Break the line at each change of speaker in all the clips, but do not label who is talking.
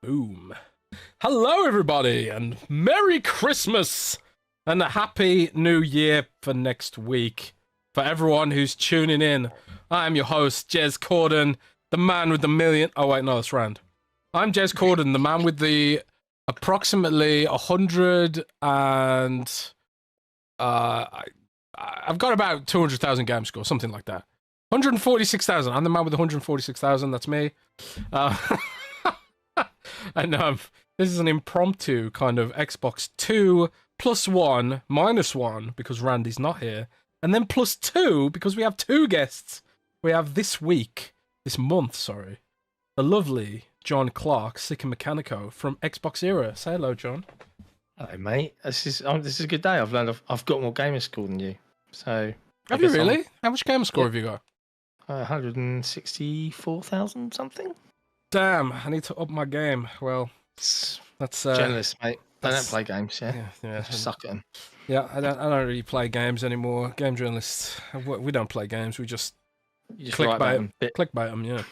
Boom. Hello, everybody, and Merry Christmas and a Happy New Year for next week. For everyone who's tuning in, I am your host, Jez Corden, the man with the million... Oh, wait, no, that's Rand. I'm Jez Corden, the man with the approximately 100 and... I've got about 200,000 game score, something like that. 146,000. I'm the man with 146,000. That's me. And this is an impromptu kind of Xbox 2+1-1 because Randy's not here, and then +2 because we have two guests. We have this month, the lovely John Clark, Sick and Mechanico from XboxERA. Say hello, John.
Hello, mate. This is a good day. I've learned I've got more gamer score than you. So
have you really? How much gamer score have you got?
164,000 something.
Damn, I need to up my game. Well, that's
jealous, mate. I don't play games. Yeah. I just suck at them.
Yeah, I don't really play games anymore. Game journalists, we don't play games. We just clickbait them. Yeah.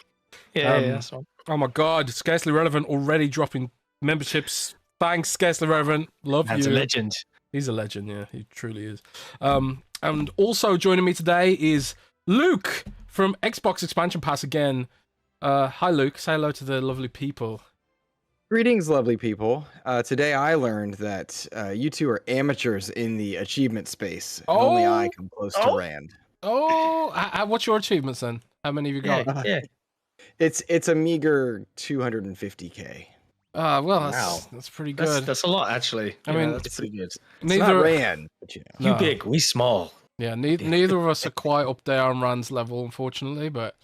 Yeah, that's right.
Oh my God, Scarcely Relevant already dropping memberships. Thanks, Scarcely Relevant. Love you.
He's a legend.
He's a legend. Yeah, he truly is. And also joining me today is Luke from Xbox Expansion Pass again. Hi, Luke. Say hello to the lovely people.
Greetings, lovely people. Today I learned that you two are amateurs in the achievement space. And only I come close to Rand.
What's your achievements then? How many have you got?
Yeah. It's a meager 250k.
Well, that's pretty good.
That's a lot, actually.
I mean,
that's pretty good.
It's not Rand, but you know.
You big, we small.
Yeah, neither of us are quite up there on Rand's level, unfortunately, but...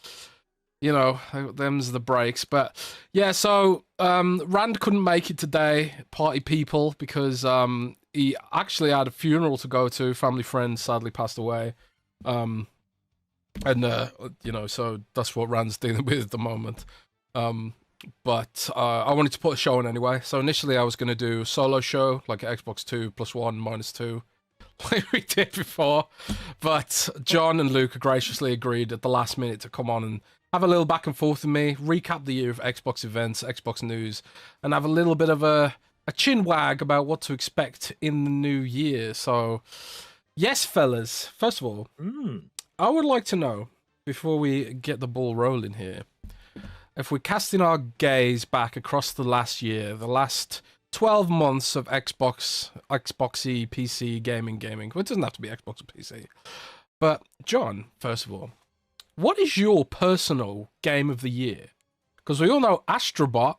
You know, them's the breaks. But yeah, so Rand couldn't make it today, party people, because he actually had a funeral to go to. Family friend sadly passed away. You know, so that's what Rand's dealing with at the moment. But I wanted to put a show on anyway. So initially I was going to do a solo show, like Xbox 2+1-2, like we did before. But John and Luke graciously agreed at the last minute to come on and have a little back and forth with me, recap the year of Xbox events, Xbox news, and have a little bit of a chin wag about what to expect in the new year. So, yes, fellas, first of all, I would like to know, before we get the ball rolling here, if we're casting our gaze back across the last year, the last 12 months of Xboxy, PC, gaming. Well, it doesn't have to be Xbox or PC. But, John, first of all, what is your personal game of the year? Because we all know Astrobot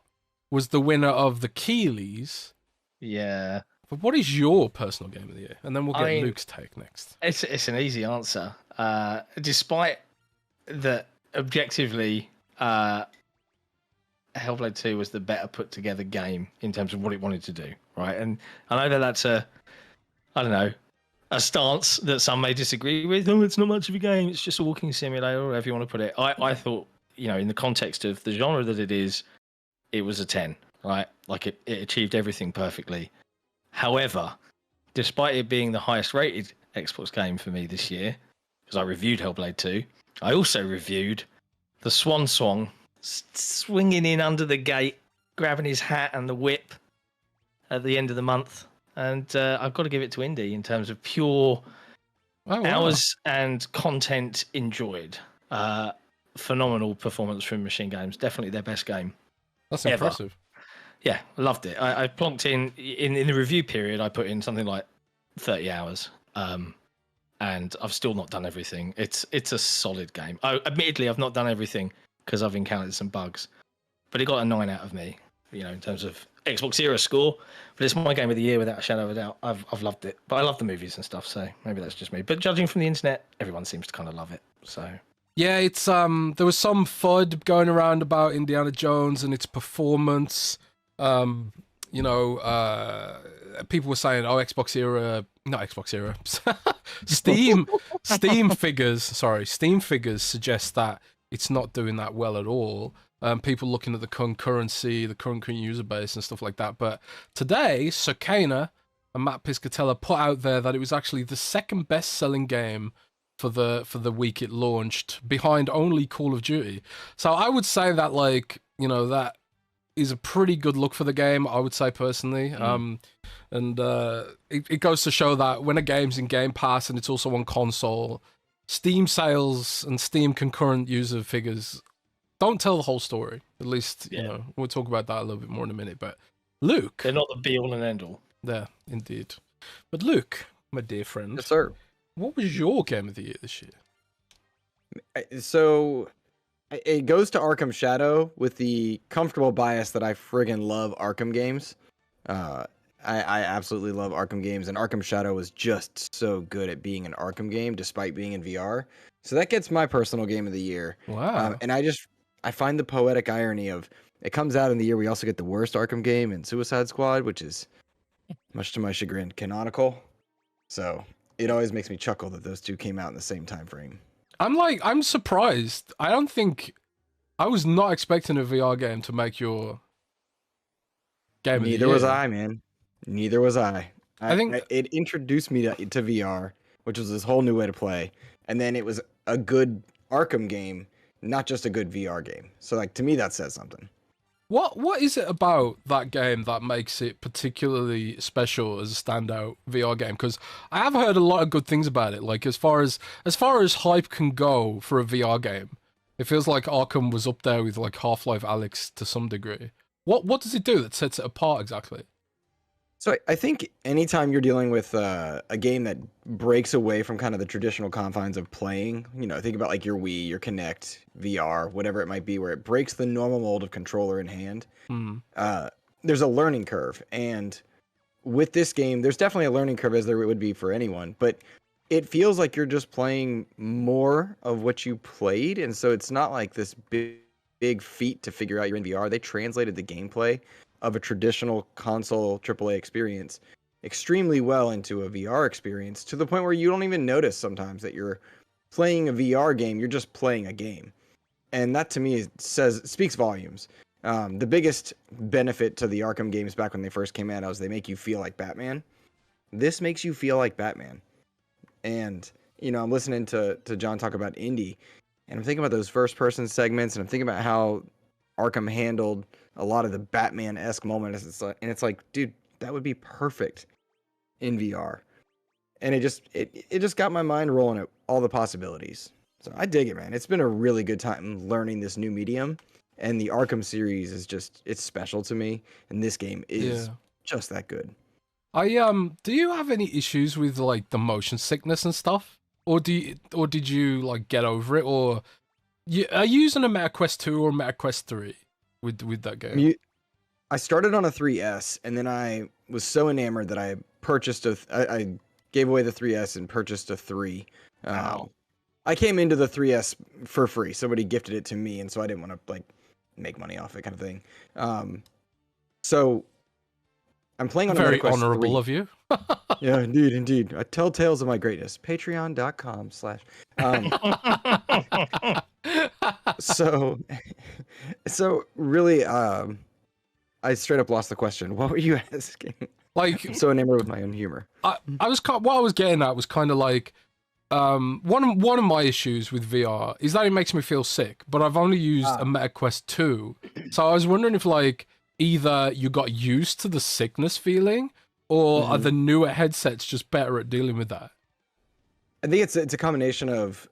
was the winner of the Keeleys.
Yeah.
But what is your personal game of the year? And then we'll get Luke's take next.
It's an easy answer. Despite that, objectively, Hellblade 2 was the better put together game in terms of what it wanted to do, right? And I know that's a stance that some may disagree with. Oh, it's not much of a game. It's just a walking simulator, or whatever you want to put it. I thought, you know, in the context of the genre that it is, it was a 10, right? Like it achieved everything perfectly. However, despite it being the highest rated Xbox game for me this year, because I reviewed Hellblade 2, I also reviewed the Swan Song swinging in under the gate, grabbing his hat and the whip at the end of the month. And I've got to give it to Indie in terms of pure hours and content enjoyed. Phenomenal performance from Machine Games. Definitely their best game.
That's impressive.
Yeah, I loved it. I plonked in the review period. I put in something like 30 hours, and I've still not done everything. It's a solid game. Admittedly, I've not done everything because I've encountered some bugs, but it got a 9 out of me. You know, in terms of XboxERA score, but it's my game of the year without a shadow of a doubt. I've loved it, but I love the movies and stuff, so maybe that's just me. But judging from the internet, everyone seems to kind of love it. So
yeah, it's there was some FUD going around about Indiana Jones and its performance. You know, people were saying, "Oh, Steam figures suggest that it's not doing that well at all." People looking at the concurrency, the current user base and stuff like that. But today, Circana and Matt Piscatella put out there that it was actually the second best-selling game for the week it launched, behind only Call of Duty. So I would say that, like, you know, that is a pretty good look for the game, I would say personally. And it goes to show that when a game's in Game Pass and it's also on console, Steam sales and Steam concurrent user figures don't tell the whole story. At least, you know, we'll talk about that a little bit more in a minute. But Luke,
they're not the be all and end all.
Yeah, indeed. But Luke, my dear friend,
yes, sir.
What was your game of the year this year?
So it goes to Arkham Shadow with the comfortable bias that I friggin' love Arkham games. I absolutely love Arkham games, and Arkham Shadow was just so good at being an Arkham game despite being in VR. So that gets my personal game of the year.
Wow.
And I find the poetic irony of it comes out in the year we also get the worst Arkham game in Suicide Squad, which is, much to my chagrin, canonical. So it always makes me chuckle that those two came out in the same time frame.
I'm surprised. I was not expecting a VR game to make your game of the year.
Neither was I, man. Neither was I.
I think
it introduced me to VR, which was this whole new way to play. And then it was a good Arkham game, not just a good VR game. So, like, to me, that says something.
What is it about that game that makes it particularly special as a standout VR game? Because I have heard a lot of good things about it. Like as far as hype can go for a VR game, it feels like Arkham was up there with like Half-Life Alyx to some degree. What does it do that sets it apart exactly?
So I think anytime you're dealing with a game that breaks away from kind of the traditional confines of playing, you know, think about like your Wii, your Kinect, VR, whatever it might be, where it breaks the normal mold of controller in hand, there's a learning curve. And with this game, there's definitely a learning curve as there would be for anyone, but it feels like you're just playing more of what you played. And so it's not like this big feat to figure out you're in VR. They translated the gameplay of a traditional console AAA experience extremely well into a VR experience, to the point where you don't even notice sometimes that you're playing a VR game. You're just playing a game. And that to me speaks volumes. The biggest benefit to the Arkham games back when they first came out was they make you feel like Batman. This makes you feel like Batman. And, you know, I'm listening to John talk about indie, and I'm thinking about those first person segments, and I'm thinking about how Arkham handled a lot of the Batman-esque moments. And it's like, dude, that would be perfect in VR. And it just got my mind rolling at all the possibilities. So I dig it, man. It's been a really good time learning this new medium. And the Arkham series is it's special to me. And this game is just that good.
Do you have any issues with like the motion sickness and stuff? Or did you like get over it? Or are you using a Meta Quest 2 or Meta Quest 3 with that game?
I started on a 3S, and then I was so enamored that I purchased I gave away the 3S and purchased a 3.
Wow.
I came into the 3S for free. Somebody gifted it to me, and so I didn't want to like make money off it, kind of thing. So I'm playing on
very
a Quest
honorable
3.
Of you.
Yeah, indeed. I tell tales of my greatness. Patreon.com/ So really, I straight up lost the question. What were you asking?
Like,
I'm so enamored with my own humor.
what I was getting at was kind of like, one of my issues with VR is that it makes me feel sick, but I've only used a Meta Quest 2. So I was wondering if like either you got used to the sickness feeling, or are the newer headsets just better at dealing with that?
I think it's a combination of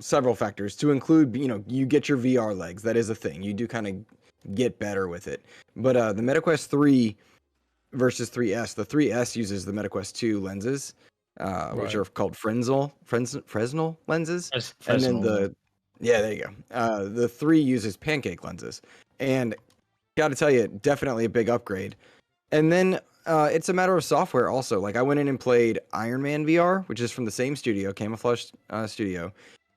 several factors, to include, you know, you get your VR legs. That is a thing. You do kind of get better with it. But the Meta Quest 3 versus 3S, the 3S uses the Meta Quest 2 lenses, which are called Fresnel lenses. And then there you go. The 3 uses pancake lenses. And got to tell you, definitely a big upgrade. And then it's a matter of software also. Like I went in and played Iron Man VR, which is from the same studio, Camouflage Studio.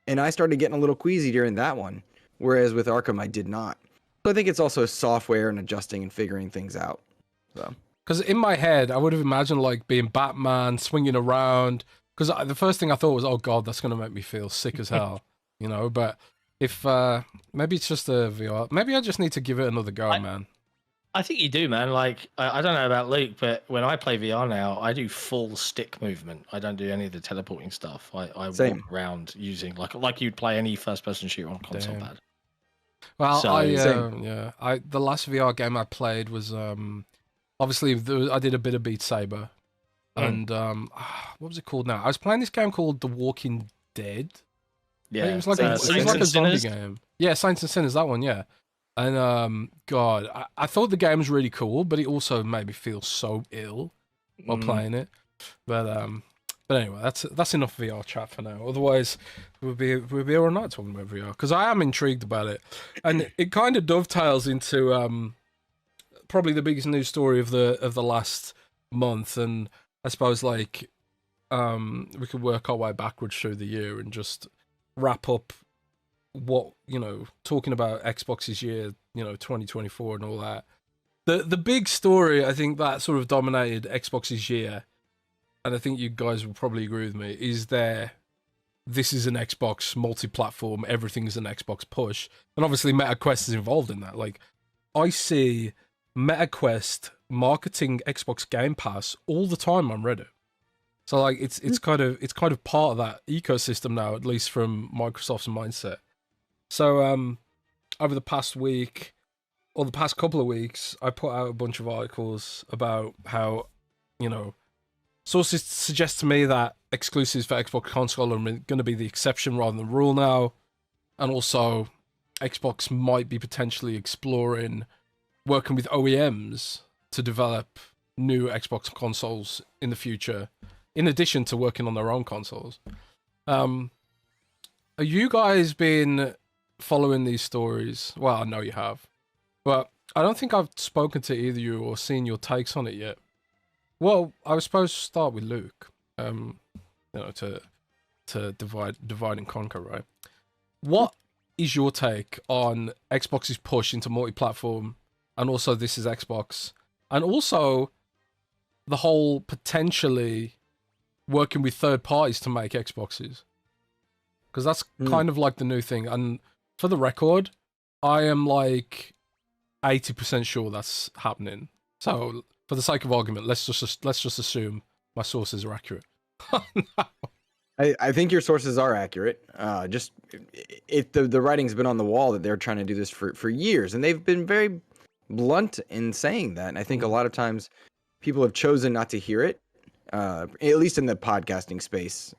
And I started getting a little queasy during that one, whereas with Arkham, I did not. So I think it's also software and adjusting and figuring things out. So,
because in my head, I would have imagined like being Batman, swinging around. Because the first thing I thought was, oh god, that's gonna make me feel sick as hell, you know. But if maybe it's just a VR, maybe I just need to give it another go, man.
I think you do, man. Like, I don't know about Luke, but when I play VR now, I do full stick movement. I don't do any of the teleporting stuff. I walk around using like you'd play any first-person shooter on console pad.
Well,
So-
the last VR game I played was obviously I did a bit of Beat Saber, and what was it called now? I was playing this game called The Walking Dead.
Yeah,
It was like a
Saints
zombie
and Sinners.
game. Yeah, Saints and Sinners, that one, yeah. And God, I thought the game was really cool, but it also made me feel so ill while playing it. But anyway, that's enough VR chat for now. Otherwise, we'll be all night talking about VR because I am intrigued about it, and it kind of dovetails into probably the biggest news story of the last month, and I suppose like we could work our way backwards through the year and just wrap up what talking about Xbox's year, 2024 and all that. The big story I think that sort of dominated Xbox's year, and I think you guys will probably agree with me, is this is an Xbox multi-platform, everything's an Xbox push, and obviously MetaQuest is involved in that. Like, I see MetaQuest marketing Xbox Game Pass all the time on Reddit. So like it's kind of part of that ecosystem now, at least from Microsoft's mindset. So over the past week or the past couple of weeks, I put out a bunch of articles about how, sources suggest to me that exclusives for Xbox console are going to be the exception rather than the rule now. And also, Xbox might be potentially exploring working with OEMs to develop new Xbox consoles in the future, in addition to working on their own consoles. Have you guys been following these stories? Well, I know you have, but I don't think I've spoken to either of you or seen your takes on it yet. Well, I was supposed to start with Luke, to divide and conquer, right? What is your take on Xbox's push into multi-platform, and also this is Xbox, and also the whole potentially working with third parties to make Xboxes? Because that's kind of like the new thing. And for the record, I am like 80% sure that's happening. So for the sake of argument, let's just assume my sources are accurate.
I think your sources are accurate. Just the writing's been on the wall that they're trying to do this for years, and they've been very blunt in saying that. And I think a lot of times people have chosen not to hear it. At least in the podcasting space,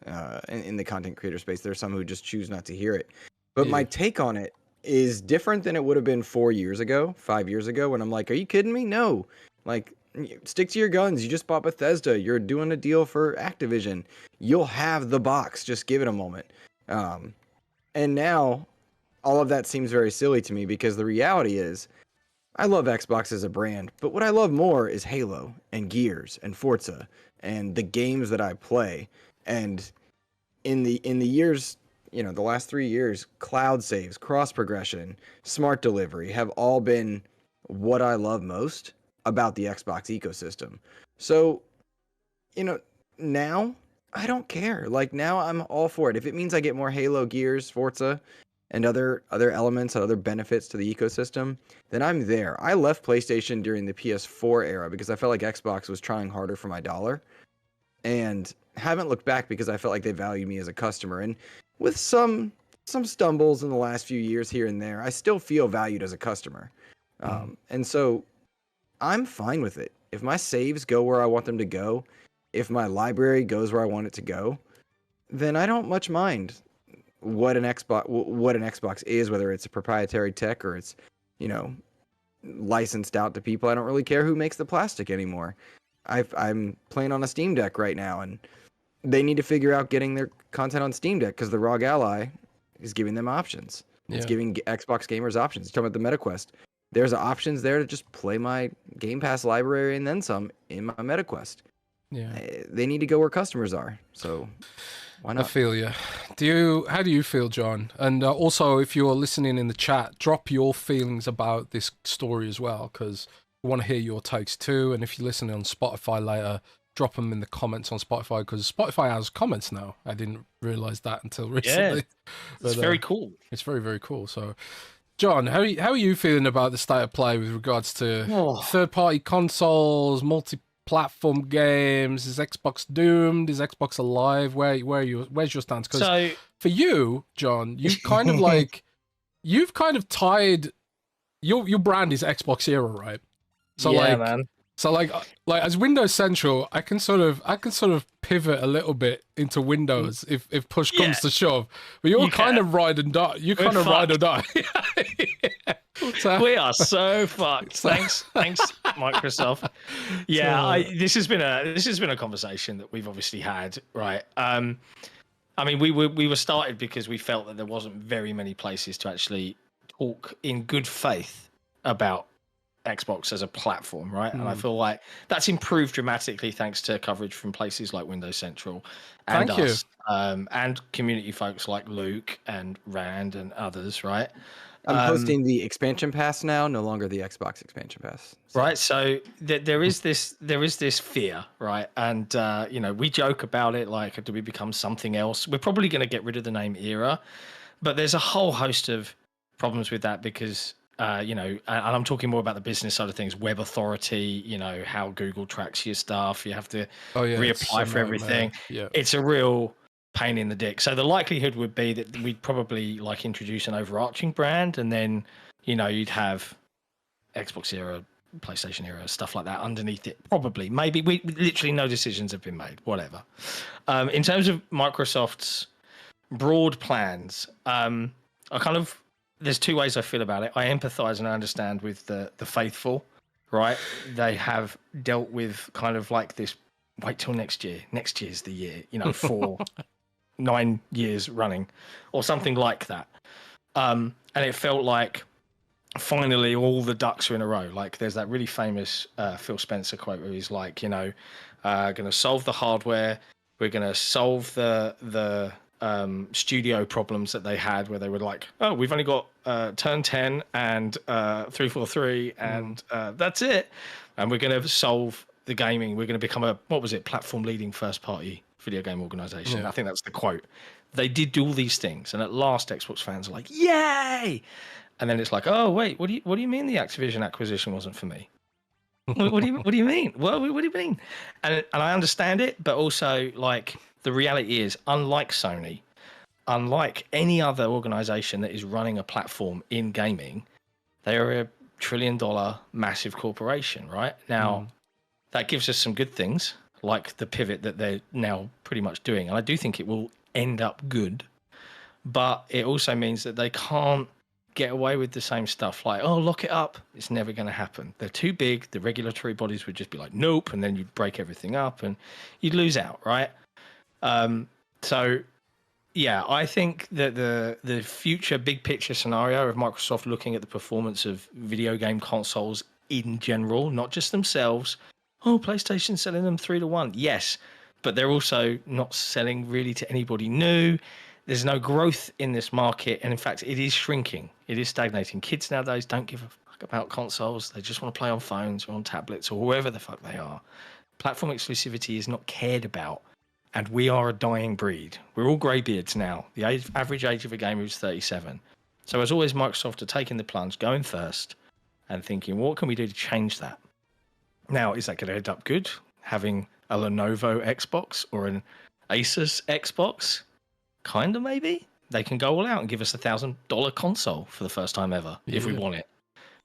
in the content creator space, there's some who just choose not to hear it. But my take on it is different than it would have been 4 years ago, 5 years ago, when I'm like, are you kidding me? No. Like, stick to your guns. You just bought Bethesda. You're doing a deal for Activision. You'll have the box. Just give it a moment. And now all of that seems very silly to me, because the reality is I love Xbox as a brand, but what I love more is Halo and Gears and Forza and the games that I play. And in the years, the last 3 years, cloud saves, cross progression, smart delivery have all been what I love most about the Xbox ecosystem. So, now I don't care. Like, now I'm all for it. If it means I get more Halo, Gears, Forza, and other elements and other benefits to the ecosystem, then I'm there. I left PlayStation during the PS4 era because I felt like Xbox was trying harder for my dollar, and haven't looked back because I felt like they valued me as a customer. And with some stumbles in the last few years here and there, I still feel valued as a customer. And so I'm fine with it. If my saves go where I want them to go, if my library goes where I want it to go, then I don't much mind what an Xbox is, whether it's a proprietary tech or it's, licensed out to people. I don't really care who makes the plastic anymore. I'm playing on a Steam Deck right now, and they need to figure out getting their content on Steam Deck because the ROG Ally is giving them options. It's giving Xbox gamers options. Talking about the MetaQuest, there's options there to just play my Game Pass library and then some in my MetaQuest. Yeah, they need to go where customers are. So why not?
I feel you. How do you feel, John? And also, if you're listening in the chat, drop your feelings about this story as well, because we want to hear your takes too. And if you're listening on Spotify later, drop them in the comments on Spotify, because Spotify has comments now. I didn't realize that until recently.
Yeah, it's very cool.
It's very, very cool. So, John, how are you feeling about the state of play with regards to third-party consoles, multi-platform games? Is Xbox doomed? Is Xbox alive? Where's your stance? Because for you, John, you kind of like you've kind of tied your brand is Xbox Era, right? So
yeah, man.
So like as Windows Central, I can sort of pivot a little bit into Windows if push comes to shove. But you're kind of ride and die. You kind of ride or die. So,
we are so fucked. Thanks, Microsoft. Yeah, this has been a conversation that we've obviously had, right? I mean, we were started because we felt that there wasn't very many places to actually talk in good faith about Xbox as a platform, right? And I feel like that's improved dramatically thanks to coverage from places like Windows Central and us, and community folks like Luke and Rand and others, right?
I'm hosting the expansion pass now, no longer the Xbox expansion pass. So.
Right, so there is this fear, right? And you know, we joke about it, like, do we become something else? We're probably going to get rid of the name Era, but there's a whole host of problems with that because. You know, and I'm talking more about the business side of things, web authority, you know, how Google tracks your stuff. You have to reapply for everything.
Yeah.
It's a real pain in the dick. So the likelihood would be that we'd probably like introduce an overarching brand and then, you know, you'd have Xbox Era, PlayStation Era, stuff like that underneath it. Probably, maybe. We literally no decisions have been made, whatever. In terms of Microsoft's broad plans, there's two ways I feel about it. I empathize and I understand with the faithful, right? They have dealt with kind of like this, wait till next year. Next year's the year, you know, for 9 years running or something like that. And it felt like finally all the ducks are in a row. Like there's that really famous Phil Spencer quote where he's like, you know, going to solve the hardware. We're going to solve the studio problems that they had where they were like, oh, we've only got Turn 10 and 343 and that's it. And we're going to solve the gaming. We're going to become a, what was it, platform leading first party video game organization. Yeah. I think that's the quote. They did do all these things. And at last Xbox fans are like, yay. And then it's like, oh, wait, what do you mean the Activision acquisition wasn't for me? what do you mean? Well, what do you mean? And I understand it, but also like, the reality is, unlike Sony, unlike any other organization that is running a platform in gaming, they are a $1 trillion massive corporation, right? Now, that gives us some good things, like the pivot that they're now pretty much doing. And I do think it will end up good, but it also means that they can't get away with the same stuff like, oh, lock it up. It's never going to happen. They're too big. The regulatory bodies would just be like, nope. And then you'd break everything up and you'd lose out, right? So yeah, I think that the future big picture scenario of Microsoft looking at the performance of video game consoles in general, not just themselves. Oh, PlayStation's selling them 3-1. Yes, but they're also not selling really to anybody new. There's no growth in this market. And in fact, it is shrinking. It is stagnating. Kids nowadays don't give a fuck about consoles. They just want to play on phones or on tablets or wherever the fuck they are. Platform exclusivity is not cared about. And we are a dying breed. We're all greybeards now. The average age of a gamer is 37. So as always, Microsoft are taking the plunge, going first, and thinking, what can we do to change that? Now, is that going to end up good? Having a Lenovo Xbox or an Asus Xbox? Kind of, maybe. They can go all out and give us $1,000 console for the first time ever, if we want it.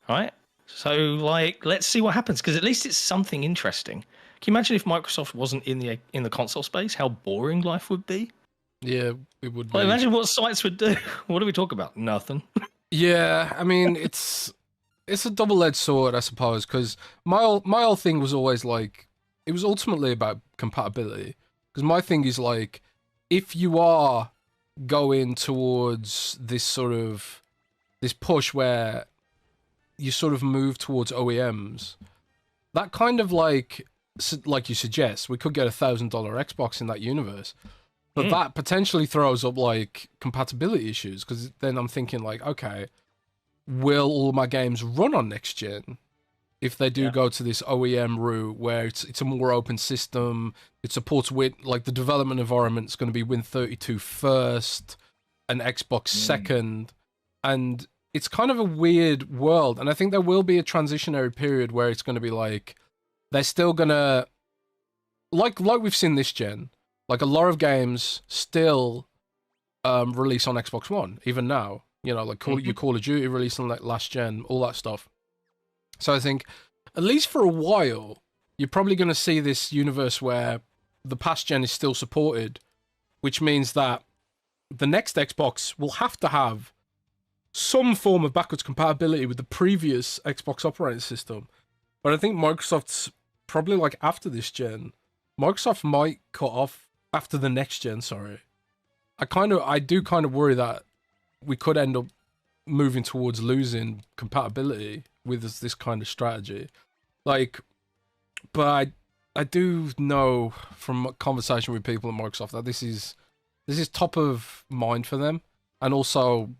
Right? So, like, let's see what happens, because at least it's something interesting. Can you imagine if Microsoft wasn't in the console space, how boring life would be?
Yeah, it would be.
Well, imagine what sites would do. What do we talk about? Nothing.
Yeah, I mean, it's a double-edged sword, I suppose, because my whole thing was always like, it was ultimately about compatibility. Because my thing is like, if you are going towards this push where you sort of move towards OEMs, that kind of like you suggest, we could get $1,000 Xbox in that universe. But that potentially throws up like compatibility issues, because then I'm thinking like, okay, will all my games run on next gen if they do go to this OEM route where it's a more open system, it supports like the development environment is going to be Win32 first and Xbox second, and it's kind of a weird world. And I think there will be a transitionary period where it's going to be like, they're still going to, like we've seen this gen, like a lot of games still release on Xbox One, even now. You know, like your Call of Duty releasing like last gen, all that stuff. So I think, at least for a while, you're probably going to see this universe where the past gen is still supported, which means that the next Xbox will have to have some form of backwards compatibility with the previous Xbox operating system. But I think Microsoft's probably like after this gen, Microsoft might cut off after the next gen, sorry. I do kind of worry that we could end up moving towards losing compatibility with this kind of strategy. Like, but I do know from a conversation with people at Microsoft that this is top of mind for them. And also,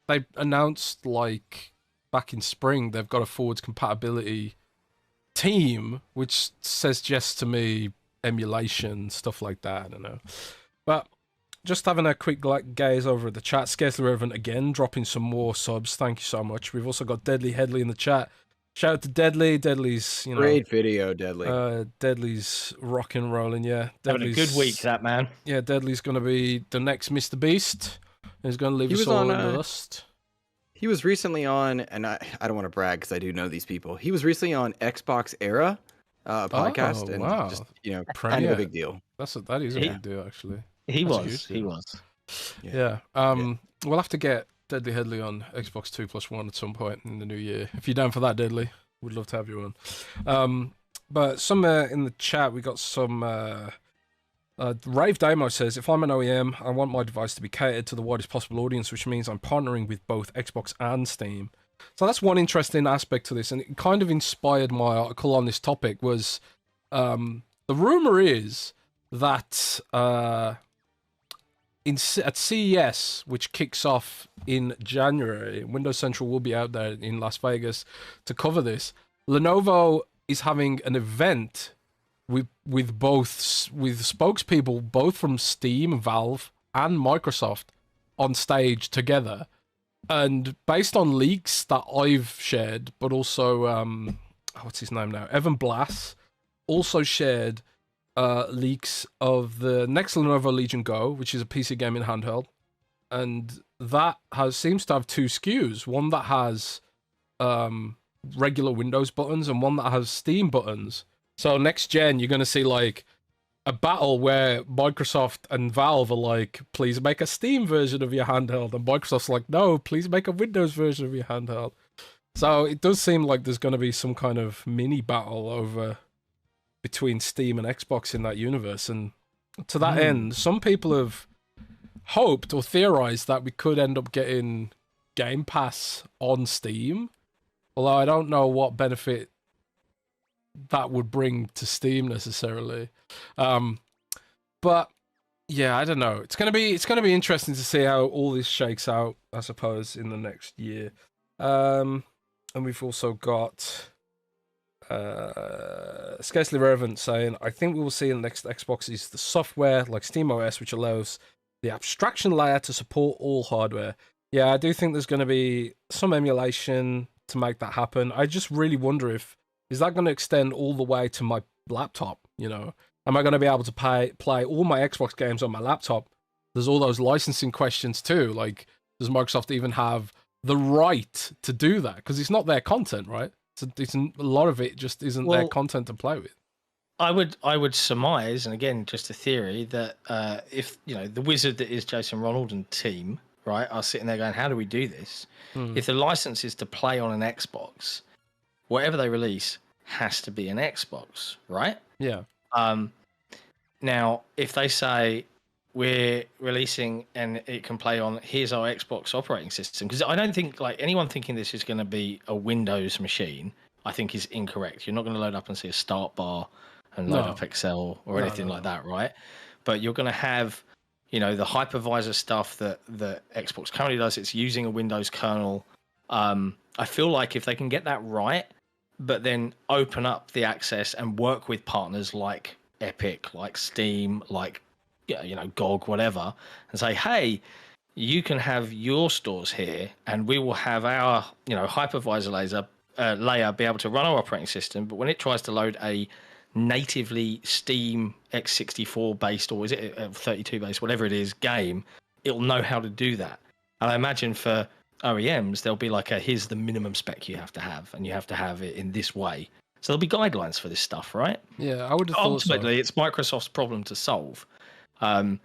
they announced like back in spring they've got a forwards compatibility team, which suggests to me emulation, stuff like that. I don't know. But just having a quick gaze over at the chat, Scarcely Relevant again, dropping some more subs. Thank you so much. We've also got Deadly Headley in the chat. Shout out to Deadly. Deadly's, you know,
great video, Deadly.
Deadly's rock and rolling, yeah.
Having a good week, that man.
Yeah, Deadly's going to be the next Mr. Beast. He's going to leave us all in the dust.
He was recently on, and I don't want to brag because I do know these people. He was recently on XboxERA podcast, and just, you know, kind of a big deal.
That is a big deal, actually.
He was.
Yeah. We'll have to get Deadly Headley on Xbox 2+1 at some point in the new year. If you're down for that, Deadly, we'd love to have you on. But somewhere in the chat, we got some... Rave Damo says, if I'm an OEM, I want my device to be catered to the widest possible audience, which means I'm partnering with both Xbox and Steam. So that's one interesting aspect to this, and it kind of inspired my article on this topic, was the rumor is that at CES, which kicks off in January, Windows Central will be out there in Las Vegas to cover this. Lenovo is having an event with spokespeople both from Steam, Valve, and Microsoft on stage together. And based on leaks that I've shared, but also what's his name now? Evan Blass also shared leaks of the next Lenovo Legion Go, which is a PC gaming handheld, and that seems to have two SKUs, one that has regular Windows buttons and one that has Steam buttons. So next gen, you're going to see like a battle where Microsoft and Valve are like, please make a Steam version of your handheld, and Microsoft's like, no, please make a Windows version of your handheld. So it does seem like there's going to be some kind of mini battle over between Steam and Xbox in that universe. And to that end, some people have hoped or theorized that we could end up getting Game Pass on Steam, although I don't know what benefit that would bring to Steam necessarily. But yeah, I don't know. It's gonna be interesting to see how all this shakes out, I suppose, in the next year. And we've also got Scarcely Relevant saying, I think we will see in the next Xbox is the software like SteamOS, which allows the abstraction layer to support all hardware. Yeah, I do think there's going to be some emulation to make that happen. I just really wonder is that going to extend all the way to my laptop, you know? Am I going to be able to play all my Xbox games on my laptop? There's all those licensing questions too. Like, does Microsoft even have the right to do that? Because it's not their content, right? It's a lot of it just isn't their content to play with.
I would surmise, and again, just a theory, that if, you know, the wizard that is Jason Ronald and team, right, are sitting there going, how do we do this? If the license is to play on an Xbox, whatever they release has to be an Xbox, right?
Yeah.
Now, if they say we're releasing and it can play on, here's our Xbox operating system, because I don't think like anyone thinking this is going to be a Windows machine, I think is incorrect. You're not going to load up and see a start bar and load up Excel or anything like that, right? But you're going to have, you know, the hypervisor stuff that Xbox currently does. It's using a Windows kernel. I feel like if they can get that right, but then open up the access and work with partners like Epic, like Steam, like, you know, GOG, whatever, and say, hey, you can have your stores here and we will have our, you know, hypervisor layer be able to run our operating system. But when it tries to load a natively Steam x64 based, or is it 32 based, whatever it is, game, it'll know how to do that. And I imagine for OEMs, there'll be like here's the minimum spec you have to have, and you have to have it in this way. So there'll be guidelines for this stuff, right?
Yeah, I would have thought
Ultimately, it's Microsoft's problem to solve. But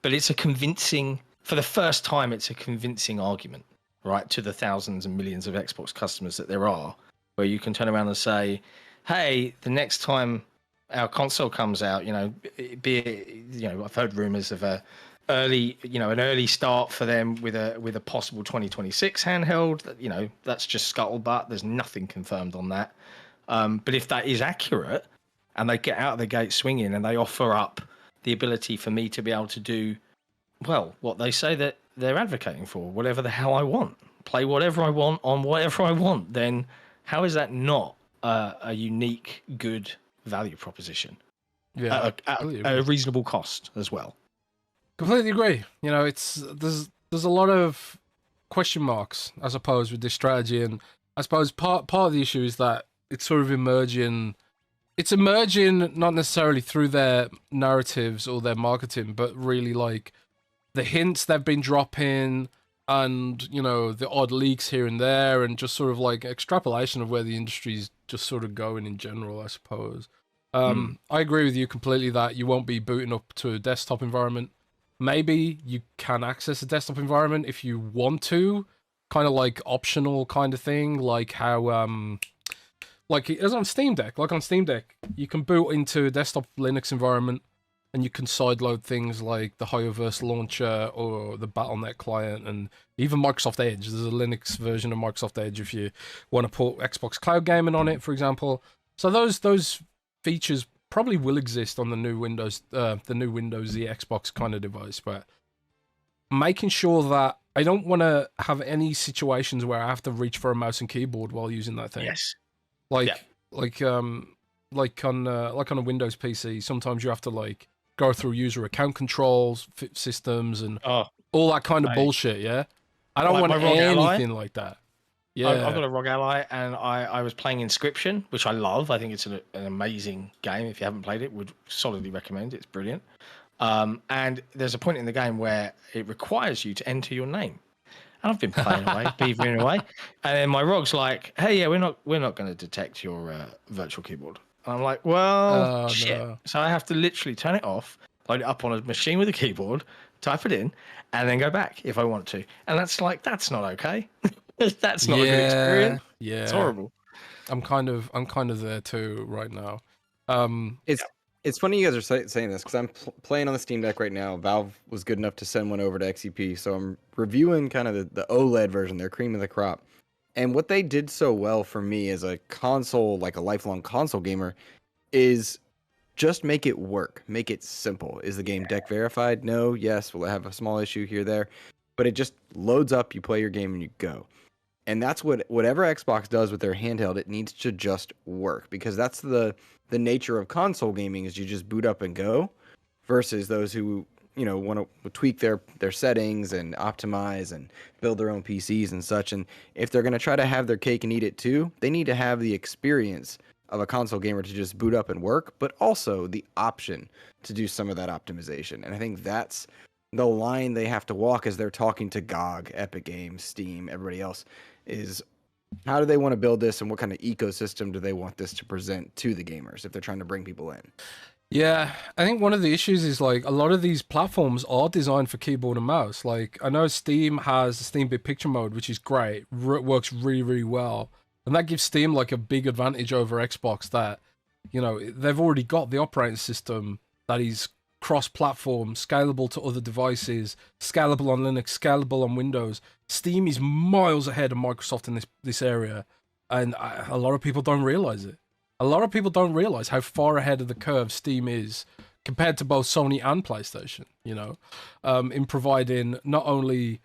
it's a convincing, for the first time, it's a convincing argument, right, to the thousands and millions of Xbox customers that there are, where you can turn around and say, hey, the next time our console comes out, be it, I've heard rumors of an early start for them with a possible 2026 handheld. That's just scuttlebutt. There's nothing confirmed on that. But if that is accurate, and they get out of the gate swinging, and they offer up the ability for me to be able to do, well, what they say that they're advocating for, whatever the hell I want, play whatever I want on whatever I want, then how is that not a unique, good value proposition?
Yeah,
at a reasonable cost as well.
Completely agree. There's a lot of question marks, I suppose, with this strategy, and I suppose part of the issue is that it's sort of emerging. It's emerging not necessarily through their narratives or their marketing, but really like the hints they've been dropping, and the odd leaks here and there, and just sort of like extrapolation of where the industry's just sort of going in general, I suppose. I agree with you completely that you won't be booting up to a desktop environment. Maybe you can access a desktop environment if you want to, kind of like optional kind of thing, like how like as on Steam Deck. Like on Steam Deck, you can boot into a desktop Linux environment, and you can sideload things like the Hoyoverse launcher or the Battle.net client, and even Microsoft Edge. There's a Linux version of Microsoft Edge if you want to put Xbox Cloud Gaming on it, for example. So those features probably will exist on the new Windows, the Xbox kind of device, but making sure that I don't want to have any situations where I have to reach for a mouse and keyboard while using that thing.
Yes.
Like on a Windows PC, sometimes you have to like go through user account controls, systems, and all that kind of bullshit. Yeah, I don't want anything like that. Yeah,
I've got a ROG Ally, and I was playing Inscription, which I love. I think it's an amazing game. If you haven't played it, would solidly recommend it. It's brilliant. And there's a point in the game where it requires you to enter your name. And I've been playing away, beavering away, and then my ROG's like, "Hey, yeah, we're not going to detect your virtual keyboard." And I'm like, "Well, shit." No. So I have to literally turn it off, load it up on a machine with a keyboard, type it in, and then go back if I want to. And that's not okay. That's not a good experience.
Yeah,
it's horrible.
I'm kind of there too right now.
It's funny you guys are saying this because I'm playing on the Steam Deck right now. Valve was good enough to send one over to XEP, so I'm reviewing kind of the OLED version, their cream of the crop. And what they did so well for me as a console, like a lifelong console gamer, is just make it work, make it simple. Is the game deck verified? No. Yes. Will it have a small issue here, there? But it just loads up, you play your game, and you go. And that's whatever Xbox does with their handheld, it needs to just work, because that's the nature of console gaming, is you just boot up and go, versus those who want to tweak their settings and optimize and build their own PCs and such. And if they're going to try to have their cake and eat it too, they need to have the experience of a console gamer to just boot up and work, but also the option to do some of that optimization. And I think that's the line they have to walk as they're talking to GOG, Epic Games, Steam, everybody else, is how do they want to build this, and what kind of ecosystem do they want this to present to the gamers if they're trying to bring people in?
Yeah, I think one of the issues is like a lot of these platforms are designed for keyboard and mouse. Like I know Steam has the Steam Big Picture mode, which is great, works really, really well. And that gives Steam like a big advantage over Xbox, that, they've already got the operating system that is cross-platform, scalable to other devices, scalable on Linux, scalable on Windows. Steam is miles ahead of Microsoft in this area, and a lot of people don't realize it. A lot of people don't realize how far ahead of the curve Steam is compared to both Sony and PlayStation, in providing not only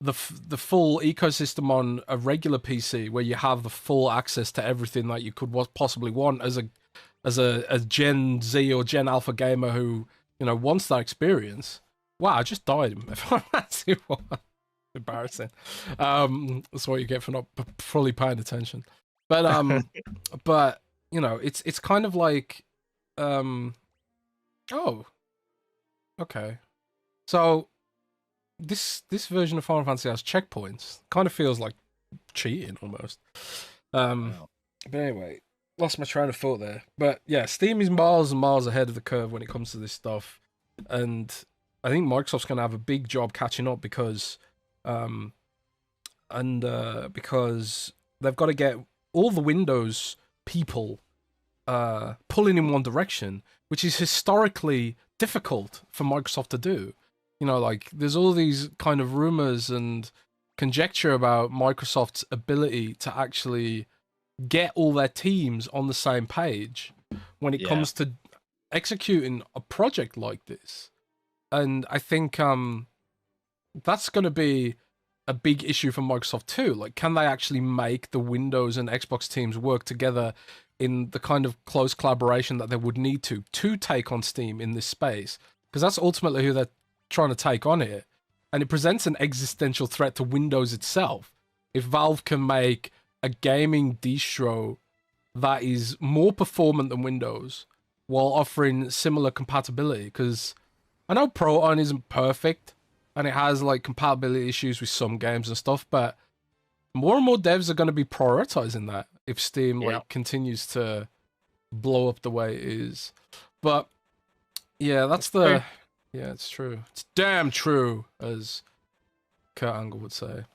the full ecosystem on a regular PC, where you have the full access to everything that you could possibly want as a Gen Z or Gen Alpha gamer who, wants that experience. Wow, I just died. Embarrassing. That's what you get for not fully paying attention. But but it's kind of like, oh, okay. So this version of Final Fantasy has checkpoints. Kind of feels like cheating almost. But anyway, lost my train of thought there. But yeah, Steam is miles and miles ahead of the curve when it comes to this stuff, and I think Microsoft's going to have a big job catching up because because they've got to get all the Windows people pulling in one direction, which is historically difficult for Microsoft to do. You know, like there's all these kind of rumors and conjecture about Microsoft's ability to actually get all their teams on the same page when it comes to executing a project like this. And I think that's going to be a big issue for Microsoft too. Like, can they actually make the Windows and Xbox teams work together in the kind of close collaboration that they would need to take on Steam in this space? Because that's ultimately who they're trying to take on it. And it presents an existential threat to Windows itself. If Valve can make a gaming distro that is more performant than Windows while offering similar compatibility, because I know Proton isn't perfect and it has like compatibility issues with some games and stuff, but more and more devs are going to be prioritizing that if Steam like continues to blow up the way it is. But yeah, that's the yeah, it's true. It's damn true, as Kurt Angle would say.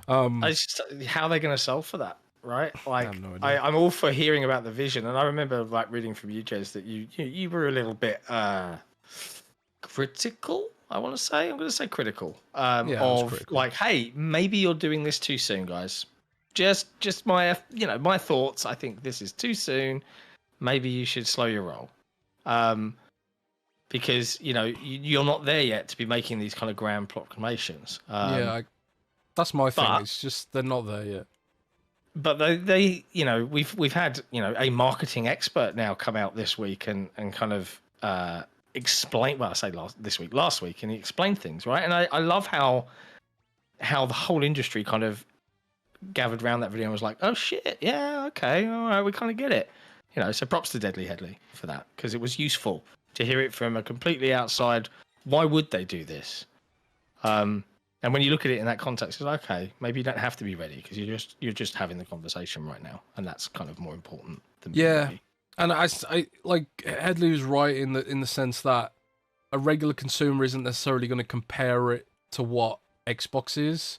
Just, how are they going to solve for that, right? Like,
I have no idea.
I'm all for hearing about the vision, and I remember like reading from you, Jez, that you were a little bit critical. I'm going to say critical. Of critical. Like, hey, maybe you're doing this too soon, guys. Just my my thoughts. I think this is too soon. Maybe you should slow your roll. Because you're not there yet to be making these kind of grand proclamations.
That's my thing. It's just they're not there yet.
But they we've had a marketing expert now come out this week and kind of explain. Well, I say last week, and he explained things, right? And I love how the whole industry kind of gathered around that video and was like, oh shit, yeah, okay, all right, we kind of get it. So props to Deadly Headley for that, because it was useful to hear it from a completely outside. Why would they do this? And when you look at it in that context, it's like, okay, maybe you don't have to be ready because you're just having the conversation right now, and that's kind of more important than
ready. And I like Headley was right in the sense that a regular consumer isn't necessarily going to compare it to what Xbox is,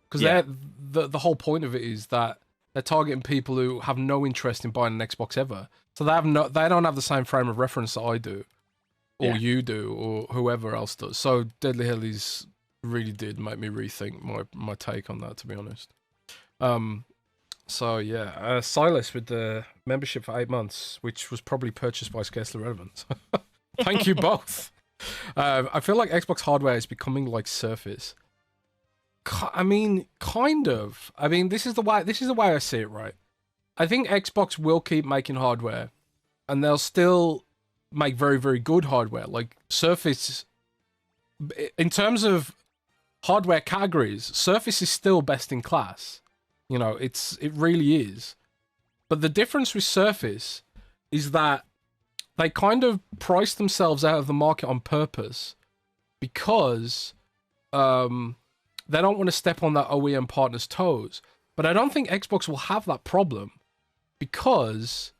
because the whole point of it is that they're targeting people who have no interest in buying an Xbox ever, so they don't have the same frame of reference that I do. Or you do, or whoever else does. So Deadly Headley's really did make me rethink my take on that, to be honest. So yeah, Silas with the membership for 8 months, which was probably purchased by Scarcely Relevant. Thank you both. I feel like Xbox hardware is becoming like Surface. I mean, kind of. I mean, this is the way I see it, right? I think Xbox will keep making hardware, and they'll still make very, very good hardware. Like Surface, in terms of hardware categories, Surface is still best in class. It really is. But the difference with Surface is that they kind of price themselves out of the market on purpose because they don't want to step on that OEM partner's toes. But I don't think Xbox will have that problem because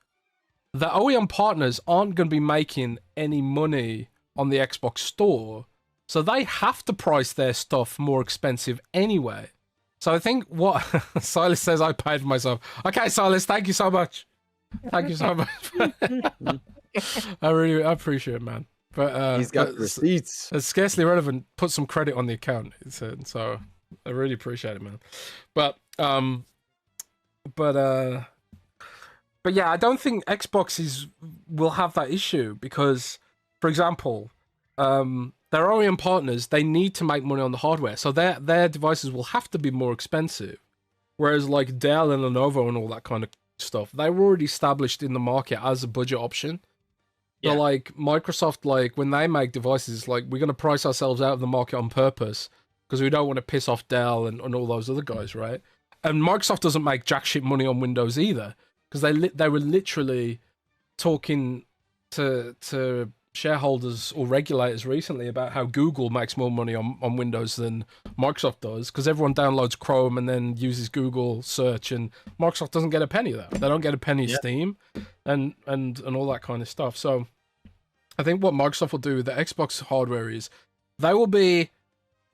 the OEM partners aren't going to be making any money on the Xbox store, so they have to price their stuff more expensive anyway. So I think what Silas says, I paid for myself. Okay, Silas, thank you so much. Thank you so much. I appreciate it, man. But
he's got receipts.
It's Scarcely Relevant. Put some credit on the account. It said, so I really appreciate it, man. But yeah, I don't think Xbox will have that issue because, for example, their OEM partners, they need to make money on the hardware, so their devices will have to be more expensive. Whereas like Dell and Lenovo and all that kind of stuff, they were already established in the market as a budget option. But like Microsoft, like when they make devices, like we're going to price ourselves out of the market on purpose because we don't want to piss off Dell and all those other guys, right? And Microsoft doesn't make jack shit money on Windows either, because they were literally talking to shareholders or regulators recently about how Google makes more money on Windows than Microsoft does, because everyone downloads Chrome and then uses Google search, and Microsoft doesn't get a penny of that. They don't get a penny of Steam and all that kind of stuff. So I think what Microsoft will do with the Xbox hardware is they will be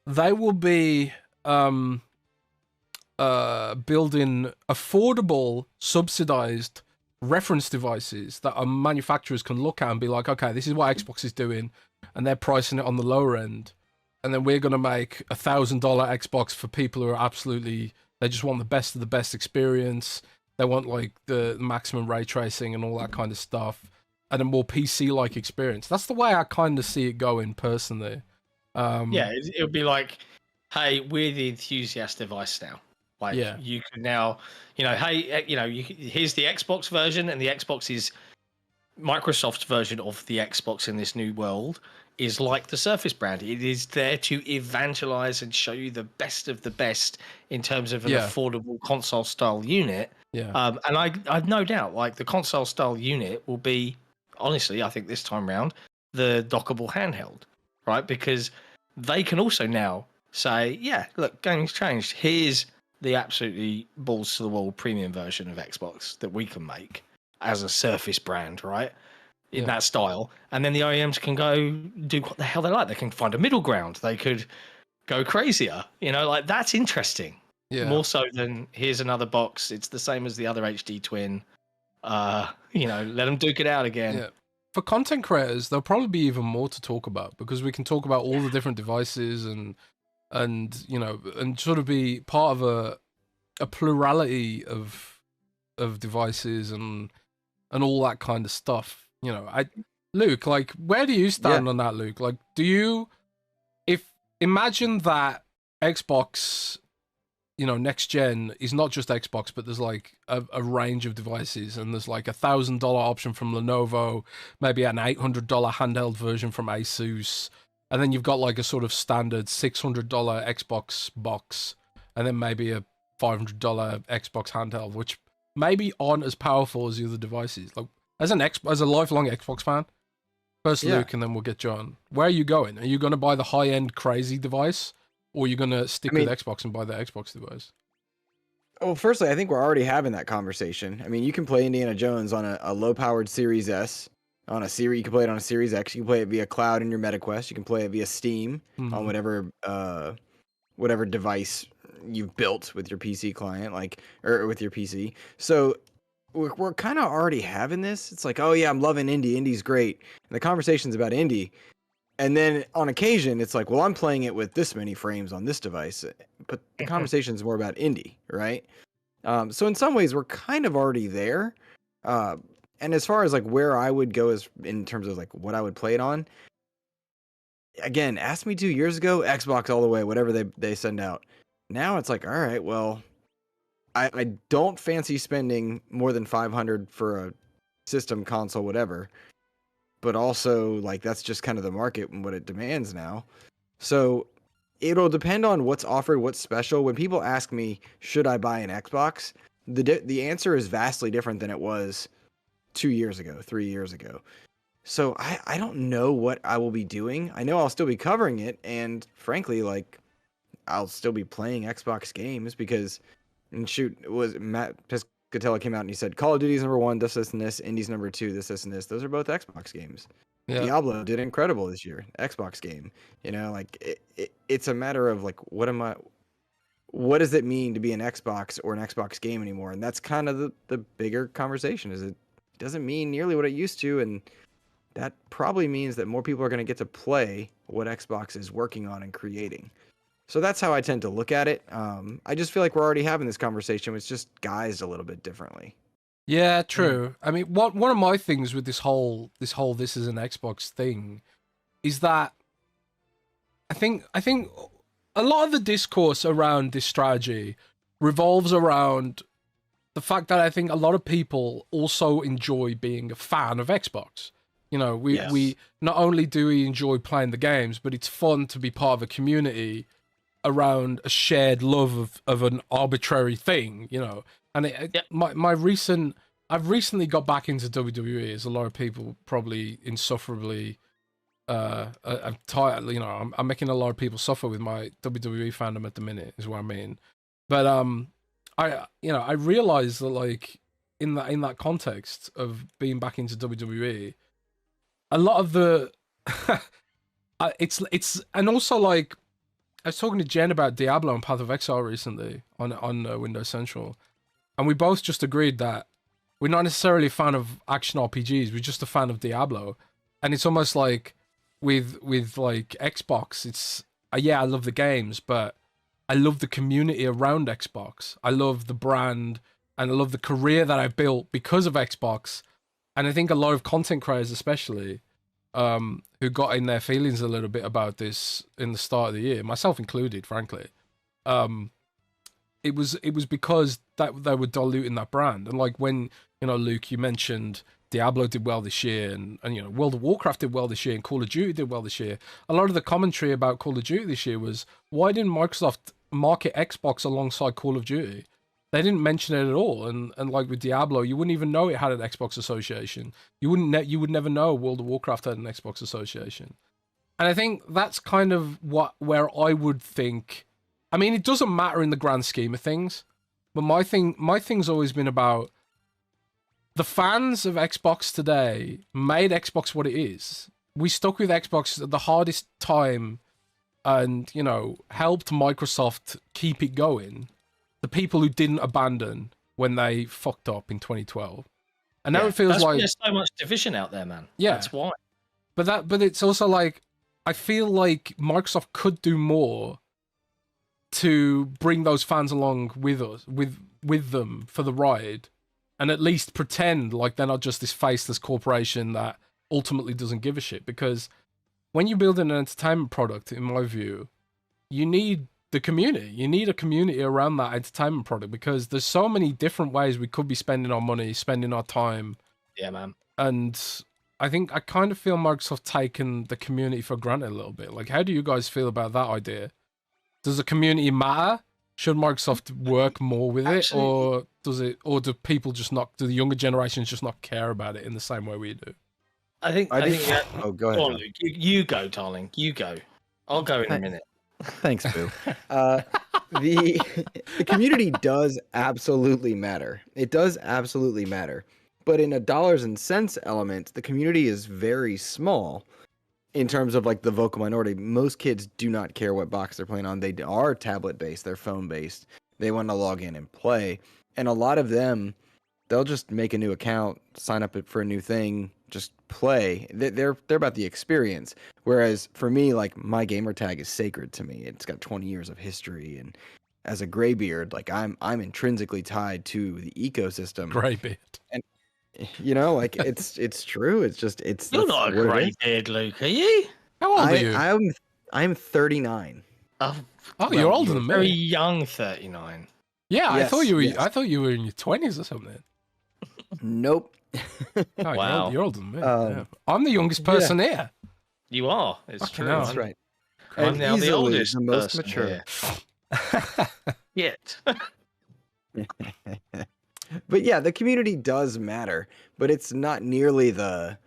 building affordable, subsidized reference devices that our manufacturers can look at and be like, okay, this is what Xbox is doing, and they're pricing it on the lower end, and then we're going to make $1,000 Xbox for people who are absolutely, they just want the best of the best experience. They want like the maximum ray tracing and all that kind of stuff, and a more PC-like experience. That's the way I kind of see it going personally.
It would be like, hey, we're the enthusiast device now. Like, you can now, hey, here's the Xbox version, and the Xbox is Microsoft's version of the Xbox in this new world is like the Surface brand. It is there to evangelize and show you the best of the best in terms of an affordable console-style unit. And I've no doubt, like, the console-style unit will be, honestly, I think this time round, the dockable handheld, right? Because they can also now say, yeah, look, game's changed. Here's the absolutely balls to the wall premium version of Xbox that we can make as a Surface brand, right? In that style. And then the OEMs can go do what the hell they like. They can find a middle ground. They could go crazier. Like, that's interesting. Yeah. More so than here's another box. It's the same as the other HD Twin. Let them duke it out again. Yeah.
For content creators, there'll probably be even more to talk about, because we can talk about all the different devices and sort of be part of a plurality of devices and all that kind of stuff. Luke, like, where do you stand on that, Luke? Like, imagine that Xbox, next gen is not just Xbox, but there's like a range of devices, and there's like $1,000 option from Lenovo, maybe an $800 handheld version from Asus, and then you've got like a sort of standard $600 Xbox box, and then maybe a $500 Xbox handheld, which maybe aren't as powerful as the other devices. Like, as a lifelong Xbox fan, first Luke, and then we'll get John. Where are you going? Are you going to buy the high-end crazy device, or are you going to stick with Xbox and buy the Xbox device?
Well, firstly, I think we're already having that conversation. I mean, you can play Indiana Jones on a low-powered Series S, on a Series. You can play it on a Series X. You can play it via cloud in your MetaQuest. You can play it via Steam on whatever device you've built with your PC client, or with your PC. So we're kind of already having this. It's like, oh yeah, I'm loving indie. Indie's great, and the conversation's about indie. And then on occasion, it's like, well, I'm playing it with this many frames on this device, but the conversation's more about indie, right? So in some ways, we're kind of already there. And as far as like where I would go is in terms of like what I would play it on, again, ask me 2 years ago, Xbox all the way, whatever they send out. Now it's like, all right, well, I don't fancy spending more than $500 for a system, console, whatever. But also, like, that's just kind of the market and what it demands now. So it'll depend on what's offered, what's special. When people ask me, should I buy an Xbox? The answer is vastly different than it was 2 years ago, 3 years ago. So I don't know what I will be doing. I know I'll still be covering it. And frankly, like, I'll still be playing Xbox games because, and shoot, it was Matt Piscatella came out and he said, Call of Duty's #1, this, and this. Indie's #2, this, and this. Those are both Xbox games. Yeah. Diablo did incredible this year. Xbox game. Like, it's a matter of, like, what does it mean to be an Xbox or an Xbox game anymore? And that's kind of the bigger conversation, is it doesn't mean nearly what it used to. And that probably means that more people are going to get to play what Xbox is working on and creating. So that's how I tend to look at it. I just feel like we're already having this conversation. It's just guised a little bit differently.
Yeah, true. I mean, one of my things with this whole this is an Xbox thing is that I think a lot of the discourse around this strategy revolves around the fact that I think a lot of people also enjoy being a fan of Xbox. We not only do we enjoy playing the games, but it's fun to be part of a community around a shared love of an arbitrary thing, And I've recently got back into WWE, as a lot of people probably insufferably I'm tired. You know, I'm making a lot of people suffer with my WWE fandom at the minute. Is what I mean. But I realized that like in that context of being back into WWE, a lot of the it's and also like I was talking to Jen about Diablo and Path of Exile recently on Windows Central, and we both just agreed that we're not necessarily a fan of action RPGs. We're just a fan of Diablo, and it's almost like with like Xbox, it's yeah, I love the games, but I love the community around Xbox. I love the brand, and I love the career that I built because of Xbox. And I think a lot of content creators, especially, who got in their feelings a little bit about this in the start of the year, myself included, frankly, it was because that they were diluting that brand. And like when, you know, Luke, you mentioned Diablo did well this year, and you know, World of Warcraft did well this year, and Call of Duty did well this year. A lot of the commentary about Call of Duty this year was, why didn't Microsoft market Xbox alongside Call of Duty? They didn't mention it at all. And like with Diablo, you wouldn't even know it had an Xbox association. You would never know World of Warcraft had an Xbox association. And I think that's kind of where I would think. I mean, it doesn't matter in the grand scheme of things, but my thing's always been about the fans of Xbox today made Xbox what it is. We stuck with Xbox at the hardest time, and you know, helped Microsoft keep it going. The people who didn't abandon when they fucked up in 2012, and now it feels like
there's so much division out there, man.
Yeah,
that's why.
But it's also like I feel like Microsoft could do more to bring those fans along with us, with them for the ride, and at least pretend like they're not just this faceless corporation that ultimately doesn't give a shit. Because when you build an entertainment product, in my view, you need the community. You need a community around that entertainment product, because there's so many different ways we could be spending our money, spending our time.
Yeah, man.
And I think I kind of feel Microsoft taken the community for granted a little bit. Like, how do you guys feel about that idea? Does the community matter? Should Microsoft work more with it, or do people just not? Do the younger generations just not care about it in the same way we do?
I think.
Oh, go ahead.
Luke. You go, darling. You go. I'll go in a minute.
Thanks, Boo. The community does absolutely matter. It does absolutely matter. But in a dollars and cents element, the community is very small in terms of like the vocal minority. Most kids do not care what box they're playing on. They are tablet based, they're phone based. They want to log in and play. And a lot of them, they'll just make a new account, sign up for a new thing, just play. They're about the experience. Whereas for me, like, my gamer tag is sacred to me. It's got 20 years of history, and as a graybeard, like I'm intrinsically tied to the ecosystem.
Graybeard.
And you know, like it's true. It's just
You're not a graybeard, Luke, are you?
How old are you?
I'm 39.
Oh,
you're older than me.
Very young, 39.
Yeah,
Yes,
I thought you were.
yes.
I thought you were in your 20s or something.
Nope.
No,
Wow.
you're older than me. Yeah. I'm the youngest person here.
You are. It's
Fucking
true.
hell.
That's right.
I'm
And
now the
easily
oldest
the most
person
mature.
here. Yet.
But yeah, the community does matter, but it's not nearly the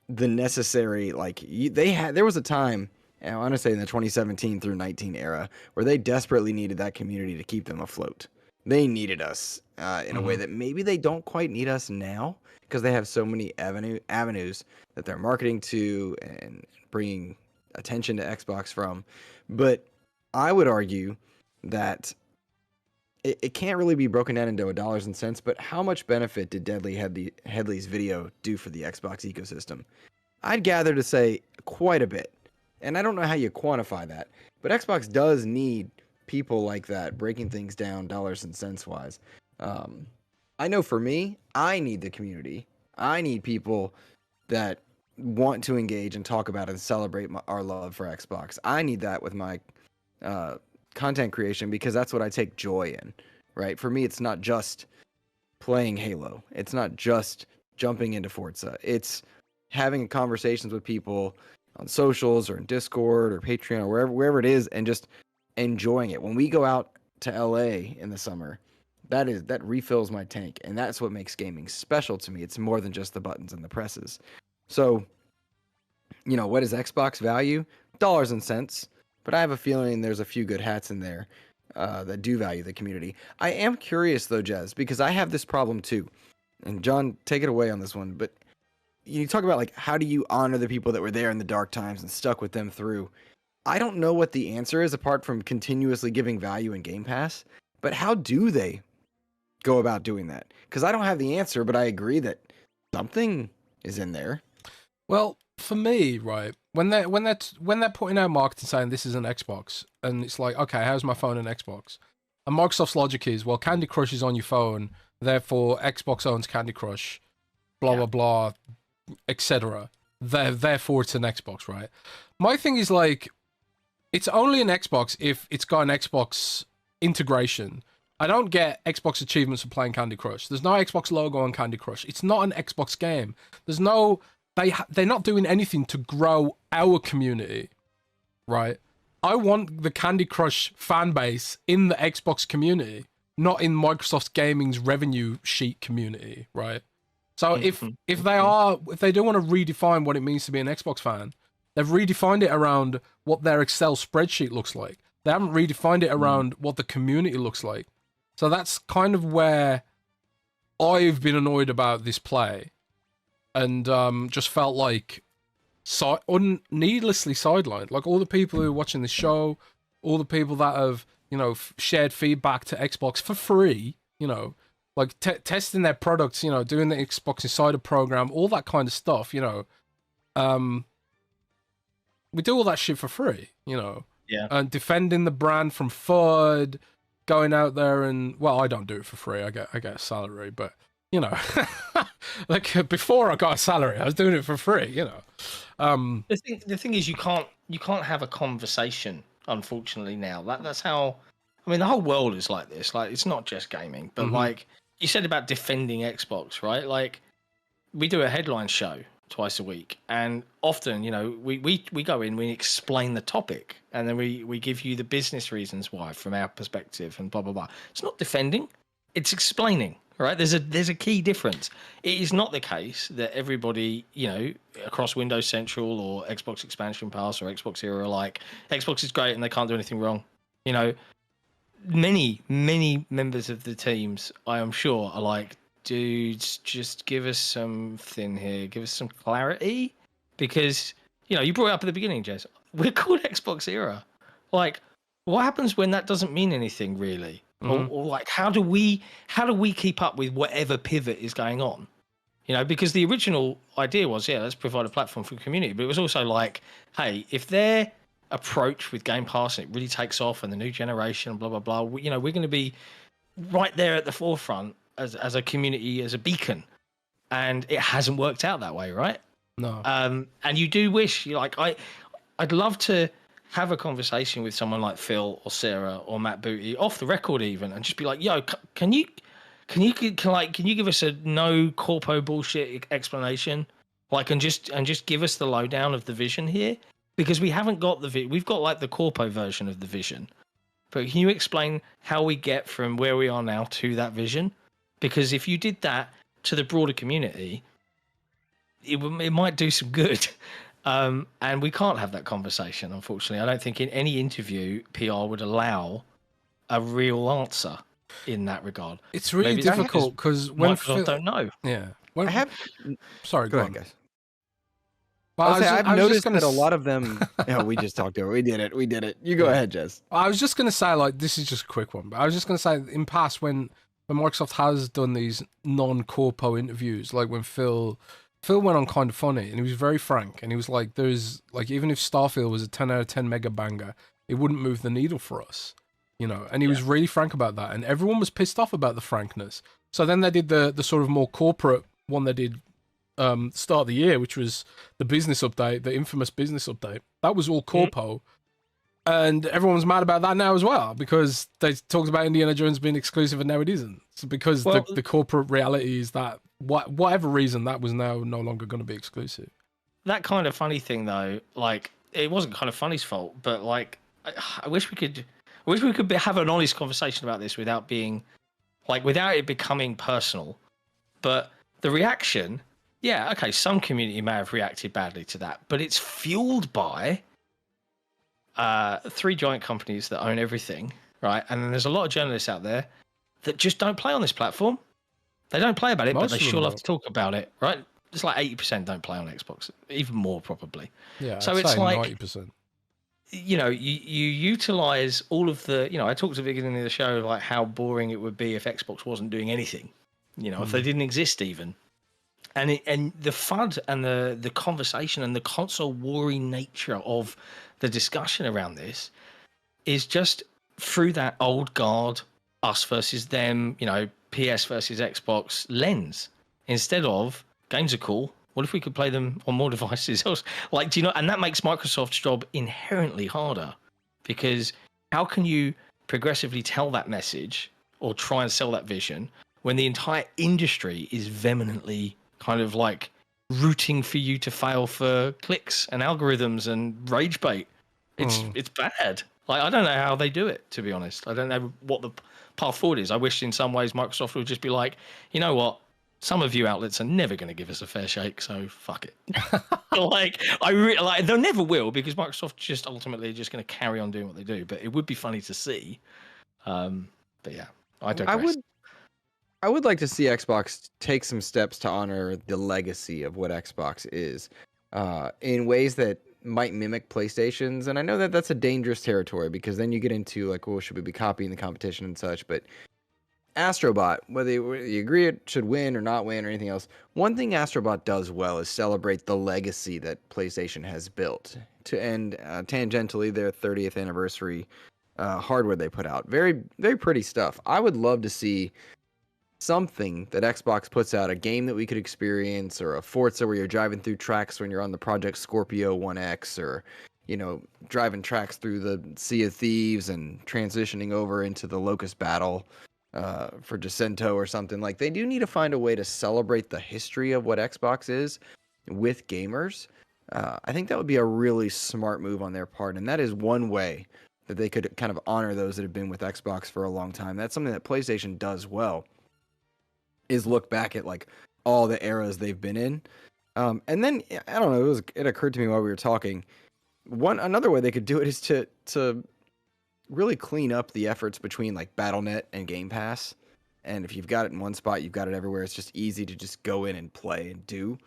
necessary. Like there was a time, I want to say in the 2017 through 19 era, where they desperately needed that community to keep them afloat. They needed us in a way that maybe they don't quite need us now, because they have so many avenues that they're marketing to and bringing attention to Xbox from. But I would argue that it can't really be broken down into dollars and cents, but how much benefit did Headley's video do for the Xbox ecosystem? I'd gather to say quite a bit. And I don't know how you quantify that, but Xbox does need people like that breaking things down dollars and cents wise. I know for me, I need the community. I need people that want to engage and talk about and celebrate our love for Xbox. I need that with my content creation, because that's what I take joy in, right? For me, it's not just playing Halo. It's not just jumping into Forza. It's having conversations with people on socials or in Discord or Patreon or wherever it is, and just enjoying it. When we go out to LA in the summer, that refills my tank, and that's what makes gaming special to me. It's more than just the buttons and the presses. So What is Xbox value? Dollars and cents. But I have a feeling there's a few good hats in there that do value the community. I am curious though, Jez, because I have this problem too. And John, take it away on this one. But you talk about like how do you honor the people that were there in the dark times and stuck with them through. I don't know what the answer is apart from continuously giving value in Game Pass. But how do they go about doing that? Because I don't have the answer, but I agree that something is in there.
Well, for me, right, when they're putting out marketing saying this is an Xbox, and it's like, okay, how's my phone an Xbox? And Microsoft's logic is, well, Candy Crush is on your phone, therefore Xbox owns Candy Crush, blah blah blah, etc. Therefore, it's an Xbox, right? My thing is like, it's only an Xbox if it's got an Xbox integration. I don't get Xbox achievements for playing Candy Crush. There's no Xbox logo on Candy Crush. It's not an Xbox game. There's no... They're not doing anything to grow our community, right? I want the Candy Crush fan base in the Xbox community, not in Microsoft's gaming's revenue sheet community, right? So if they do want to redefine what it means to be an Xbox fan, they've redefined it around what their Excel spreadsheet looks like. They haven't redefined it around what the community looks like. So that's kind of where I've been annoyed about this play. And just felt like needlessly sidelined. Like all the people who are watching the show, all the people that have, shared feedback to Xbox for free, like testing their products, doing the Xbox Insider program, all that kind of stuff, we do all that shit for free,
Yeah.
and defending the brand from FUD, going out there and, well, I don't do it for free. I get a salary, but like before I got a salary, I was doing it for free,
The thing is, you can't have a conversation, unfortunately. Now that's how. I mean, the whole world is like this. Like, it's not just gaming, but like you said about defending Xbox, right? Like, we do a headline show twice a week, and often, we go in, we explain the topic, and then we give you the business reasons why from our perspective, and blah blah blah. It's not defending; it's explaining. Right, there's a key difference. It is not the case that everybody, across Windows Central or Xbox Expansion Pass or XboxERA are like, Xbox is great and they can't do anything wrong. Many members of the teams, I am sure, are like, dudes, just give us something here, give us some clarity, because you brought it up at the beginning, Jez. We're called XboxERA. Like, what happens when that doesn't mean anything really? Or like, how do we keep up with whatever pivot is going on? Because the original idea was, let's provide a platform for the community, but it was also like, hey, if their approach with Game Pass and it really takes off and the new generation, blah blah blah, we're going to be right there at the forefront as a community, as a beacon, and it hasn't worked out that way, right?
No.
And you do wish, I'd love to have a conversation with someone like Phil or Sarah or Matt Booty off the record even, and just be like, yo, can you give us a no corpo bullshit explanation, like, and just give us the lowdown of the vision here, because we haven't got we've got like the corpo version of the vision, but can you explain how we get from where we are now to that vision? Because if you did that to the broader community, it might do some good. And we can't have that conversation, unfortunately. I don't think in any interview PR would allow a real answer in that regard.
It's really difficult because when
Microsoft don't know.
Yeah.
Sorry,
go
ahead,
on.
guys.
I've
noticed that a lot of them. We just talked over. We did it. You go ahead, Jez.
I was just gonna say, like, this is just a quick one, but I was just gonna say, in past when Microsoft has done these non-corpo interviews, like when Phil went on Kind of Funny, and he was very frank, and he was like, there's, like, even if Starfield was a 10 out of 10 mega banger, it wouldn't move the needle for us, and he was really frank about that, and everyone was pissed off about the frankness. So then they did the sort of more corporate one they did start of the year, which was the business update, the infamous business update. That was all corpo, and everyone's mad about that now as well, because they talked about Indiana Jones being exclusive and now it isn't. So because the corporate reality is that whatever reason, that was now no longer going to be exclusive.
That Kind of Funny thing, though, like, it wasn't Kind of Funny's fault, but like, I wish we could have an honest conversation about this without it becoming personal. But the reaction Yeah, okay, some community may have reacted badly to that, but it's fueled by three giant companies that own everything, right? And then there's a lot of journalists out there that just don't play on this platform. They don't play about it, but
Most
they
of them
sure love
don't.
to talk about it, right? It's like 80% don't play on Xbox, even more probably.
Yeah,
So
I'd
it's
say
like,
90%.
you know, you utilize all of the, you know, I talked at the beginning of the show like how boring it would be if Xbox wasn't doing anything, you know, if they didn't exist even. And the FUD and the conversation and the console warring nature of the discussion around this is just through that old guard, us versus them, you know, PS versus Xbox lens, instead of games are cool. What if we could play them on more devices? Like, do you know? And that makes Microsoft's job inherently harder, because how can you progressively tell that message or try and sell that vision when the entire industry is vehemently kind of like rooting for you to fail for clicks and algorithms and rage bait? It's bad. Like, I don't know how they do it, to be honest. I don't know what the path forward is. I wish in some ways Microsoft would just be like, you know what? Some of you outlets are never going to give us a fair shake, so fuck it. Like, they never will, because Microsoft just ultimately just going to carry on doing what they do. But it would be funny to see. But yeah, I digress.
I would like to see Xbox take some steps to honor the legacy of what Xbox is, in ways that might mimic PlayStation's. And I know that that's a dangerous territory, because then you get into like, well, should we be copying the competition and such? But Astrobot, whether you agree it should win or not win or anything else, one thing Astrobot does well is celebrate the legacy that PlayStation has built to end tangentially their 30th anniversary hardware they put out. Very, very pretty stuff. I would love to see something that Xbox puts out, a game that we could experience, or a Forza where you're driving through tracks when you're on the Project Scorpio 1X, or, you know, driving tracks through the Sea of Thieves and transitioning over into the Locust Battle for Jacinto or something. Like, they do need to find a way to celebrate the history of what Xbox is with gamers. I think that would be a really smart move on their part, and that is one way that they could kind of honor those that have been with Xbox for a long time. That's something that PlayStation does well, is look back at like all the eras they've been in. And then I don't know, it occurred to me while we were talking, another way they could do it is to really clean up the efforts between like BattleNet and Game Pass. And if you've got it in one spot, you've got it everywhere. It's just easy to just go in and play and do.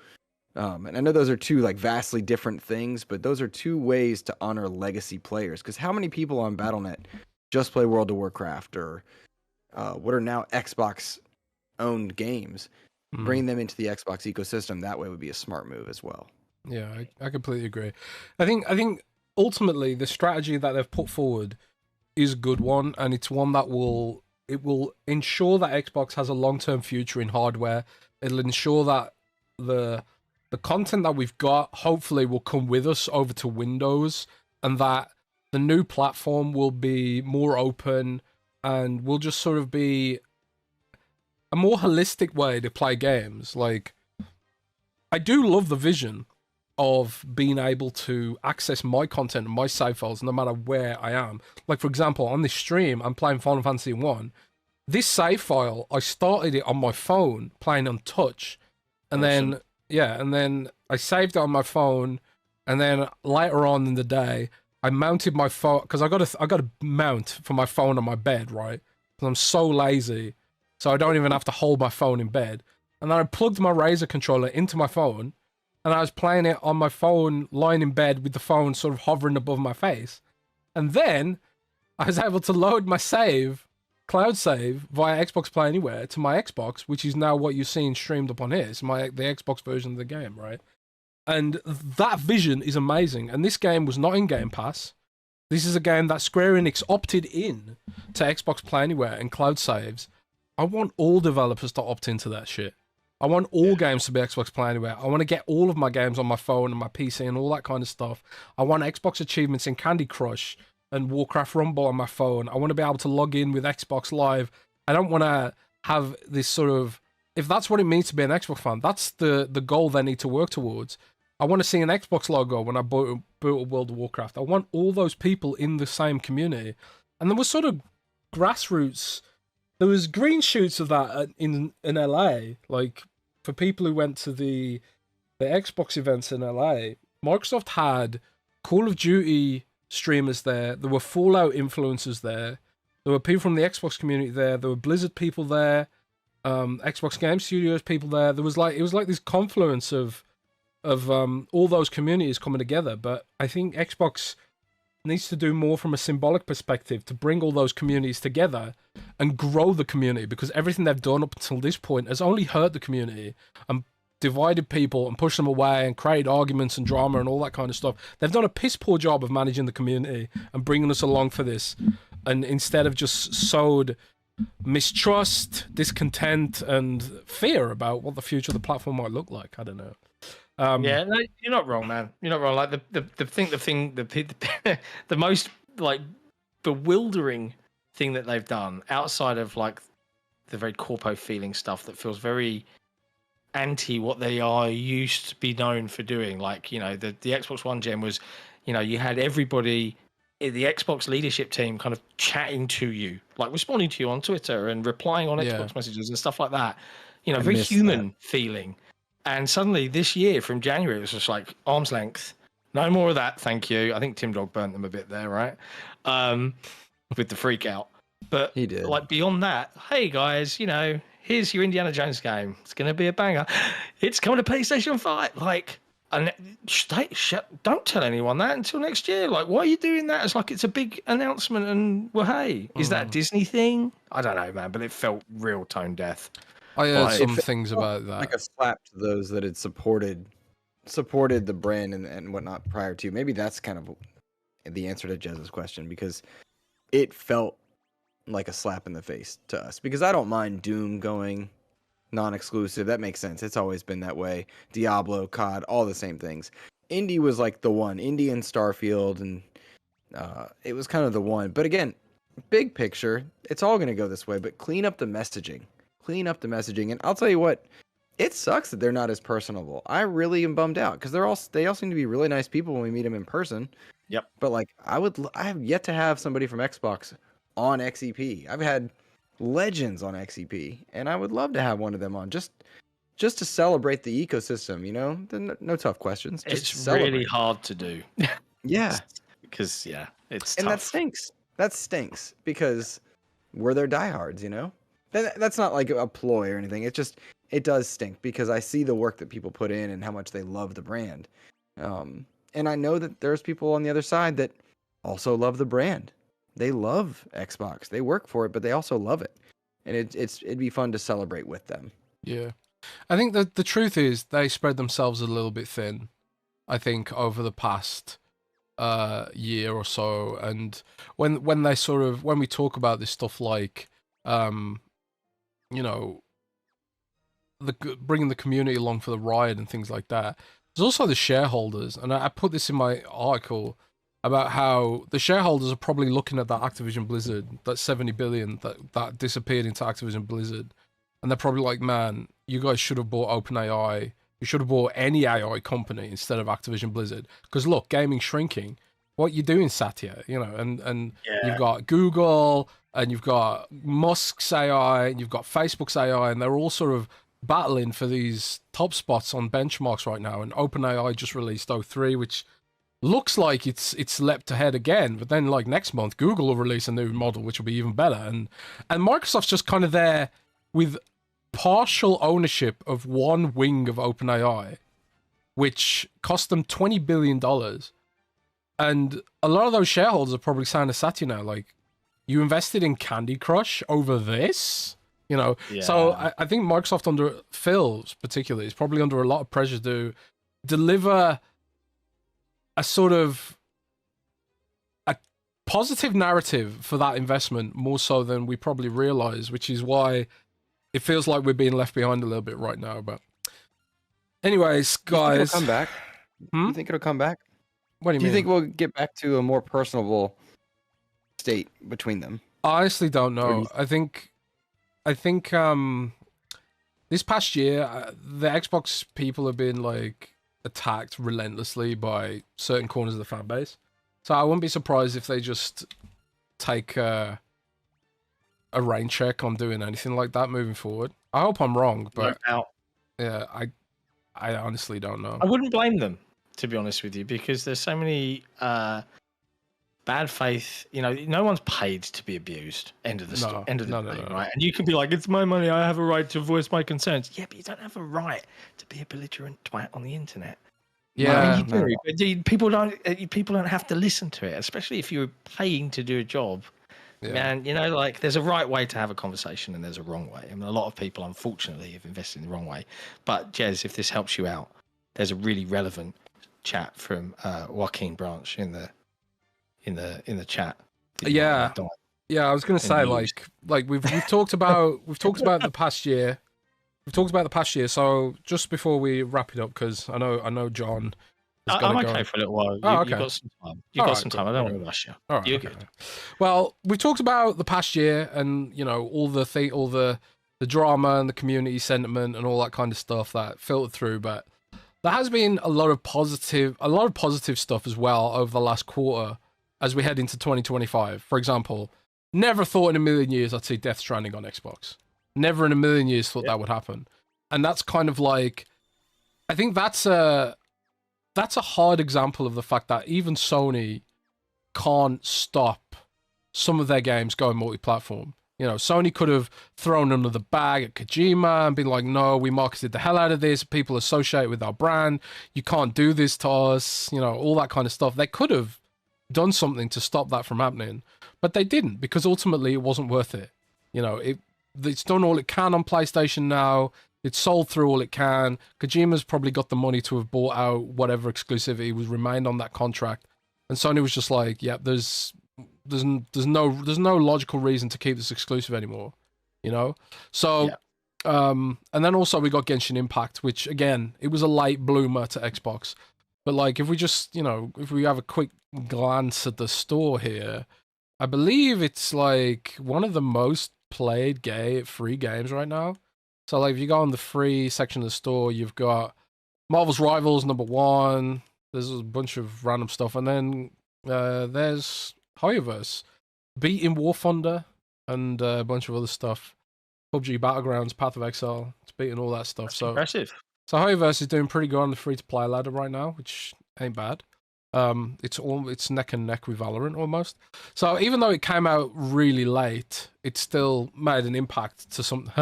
And I know those are two like vastly different things, but those are two ways to honor legacy players. Because how many people on BattleNet just play World of Warcraft or what are now Xbox owned games? Bringing them into the Xbox ecosystem that way would be a smart move as well.
Yeah, I completely agree. I think ultimately the strategy that they've put forward is a good one, and it's one that will ensure that Xbox has a long-term future in hardware. It'll ensure that the content that we've got hopefully will come with us over to Windows, and that the new platform will be more open and will just sort of be a more holistic way to play games. Like, I do love the vision of being able to access my content and my save files no matter where I am. Like, for example, on this stream, I'm playing Final Fantasy 1. This save file, I started it on my phone playing on touch, and then I saved it on my phone, and then later on in the day, I mounted my phone, because I got a mount for my phone on my bed, right? Because I'm so lazy, so I don't even have to hold my phone in bed. And then I plugged my Razer controller into my phone, and I was playing it on my phone, lying in bed with the phone sort of hovering above my face. And then I was able to load my cloud save via Xbox Play Anywhere to my Xbox, which is now what you're seeing streamed up on here. It's the Xbox version of the game, right? And that vision is amazing. And this game was not in Game Pass. This is a game that Square Enix opted in to Xbox Play Anywhere and cloud saves. I want all developers to opt into that shit. I want all games to be Xbox Play Anywhere. I want to get all of my games on my phone and my PC and all that kind of stuff. I want Xbox achievements in Candy Crush and Warcraft Rumble on my phone. I want to be able to log in with Xbox Live. I don't want to have this sort of... If that's what it means to be an Xbox fan, that's the goal they need to work towards. I want to see an Xbox logo when I boot World of Warcraft. I want all those people in the same community. And there was sort of grassroots... There was green shoots of that in LA, like for people who went to the Xbox events in LA, Microsoft had Call of Duty streamers there. There were Fallout influencers there. There were people from the Xbox community there. There were Blizzard people there. Xbox Game Studios people there. It was like this confluence of all those communities coming together. But I think Xbox needs to do more from a symbolic perspective to bring all those communities together and grow the community, because everything they've done up until this point has only hurt the community and divided people and pushed them away and created arguments and drama and all that kind of stuff. They've done a piss poor job of managing the community and bringing us along for this, and instead of just sowed mistrust, discontent, and fear about what the future of the platform might look like. I don't know.
Yeah, no, you're not wrong, man. You're not wrong. Like the most like bewildering thing that they've done outside of like the very corpo feeling stuff that feels very anti what they are used to be known for doing. Like, you know, the Xbox One gen was, you know, you had everybody in the Xbox leadership team kind of chatting to you, like responding to you on Twitter and replying on Xbox messages and stuff like that. You know, very human feeling. And suddenly this year from January, it was just like arm's length. No more of that, thank you. I think Tim Dog burnt them a bit there, right? With the freak out. But
he did.
Like beyond that, hey guys, you know, here's your Indiana Jones game. It's going to be a banger. It's coming to PlayStation 5. Like, and don't tell anyone that until next year. Like, why are you doing that? It's like it's a big announcement and, well, hey, is that a Disney thing? I don't know, man, but it felt real tone deaf.
I heard some things about that.
Like a slap to those that had supported the brand and whatnot prior to. Maybe that's kind of the answer to Jez's question, because it felt like a slap in the face to us. Because I don't mind Doom going non-exclusive. That makes sense. It's always been that way. Diablo, COD, all the same things. Indie was like the one. Indie and Starfield, and it was kind of the one. But again, big picture, it's all going to go this way. But clean up the messaging. And I'll tell you what, it sucks that they're not as personable. I really am bummed out, because they all seem to be really nice people when we meet them in person.
Yep.
But like, I have yet to have somebody from Xbox on XEP. I've had legends on XEP, and I would love to have one of them on just to celebrate the ecosystem. You know, no tough questions.
It's really hard to do.
Yeah,
because it's
and
tough.
That stinks because we're their diehards. You know. That's not like a ploy or anything. It does stink, because I see the work that people put in and how much they love the brand. And I know that there's people on the other side that also love the brand. They love Xbox. They work for it, but they also love it. And it'd be fun to celebrate with them. Yeah.
I think that the truth is they spread themselves a little bit thin, I think, over the past year or so. And when we talk about this stuff like you know, bringing the community along for the ride and things like that. There's also the shareholders, and I put this in my article about how the shareholders are probably looking at that Activision Blizzard, that 70 billion that disappeared into Activision Blizzard, and they're probably like, man, you guys should have bought OpenAI. You should have bought any AI company instead of Activision Blizzard. Because look, gaming's shrinking. What you doing, Satya? You know, and you've got Google, and you've got Musk's AI, and you've got Facebook's AI, and they're all sort of battling for these top spots on benchmarks right now. And OpenAI just released O3, which looks like it's leapt ahead again. But then, like, next month, Google will release a new model, which will be even better. And Microsoft's just kind of there with partial ownership of one wing of OpenAI, which cost them $20 billion. And a lot of those shareholders are probably saying to Satya now, like, you invested in Candy Crush over this? You know? Yeah. So I think Microsoft, under Phil's particularly, is probably under a lot of pressure to deliver a sort of a positive narrative for that investment, more so than we probably realize, which is why it feels like we're being left behind a little bit right now. But anyways, guys.
You think it'll come back? You think it'll come back?
What do you mean?
Do you think we'll get back to a more personable state between them?
I honestly don't know. I think this past year, the Xbox people have been like attacked relentlessly by certain corners of the fan base. So I wouldn't be surprised if they just take a rain check on doing anything like that moving forward. I hope I'm wrong, but Yeah, I honestly don't know.
I wouldn't blame them, to be honest with you, because there's so many bad faith. You know, no one's paid to be abused. End of the day, right? And you can be like, "It's my money. I have a right to voice my concerns." Yeah, but you don't have a right to be a belligerent twat on the internet.
Yeah,
I mean, you do. But people don't have to listen to it, especially if you're paying to do a job.
yeah.
Man, you know, like there's a right way to have a conversation and there's a wrong way. I mean, a lot of people, unfortunately, have invested in the wrong way. But Jez, if this helps you out, there's a really relevant chat from Joaquin Branch in the chat.
Yeah, I was gonna say like we've talked about the past year. We've talked about the past year. So just before we wrap it up, because I know John.
I'm okay for a little while. You've got some time. You've got some time. I don't want to rush you.
All right,
You're good.
Well, we talked about the past year and, you know, all the drama and the community sentiment and all that kind of stuff that filtered through, but there has been a lot of positive stuff as well over the last quarter as we head into 2025. For example, never thought in a million years I'd see Death Stranding on Xbox. Never in a million years thought that would happen. And that's kind of like, I think that's a hard example of the fact that even Sony can't stop some of their games going multi-platform. You know, Sony could have thrown under the bag at Kojima and been like, no, we marketed the hell out of this. People associate with our brand. You can't do this to us. You know, all that kind of stuff. They could have done something to stop that from happening, but they didn't, because ultimately it wasn't worth it. You know, it's done all it can on PlayStation now. It's sold through all it can. Kojima's probably got the money to have bought out whatever exclusivity was remained on that contract. And Sony was just like, yeah, there's no logical reason to keep this exclusive anymore, you know? So, and then also we got Genshin Impact, which again, it was a late bloomer to Xbox. But like, if we just, you know, if we have a quick glance at the store here, I believe it's like one of the most played free games right now. So like if you go on the free section of the store, you've got Marvel's Rivals #1. There's a bunch of random stuff, and then there's Hoyoverse, beating War Thunder, and a bunch of other stuff. PUBG Battlegrounds, Path of Exile, it's beating all that stuff.
That's
so
impressive.
So Hoyoverse is doing pretty good on the free-to-play ladder right now, which ain't bad. It's neck and neck with Valorant almost. So even though it came out really late, it still made an impact to some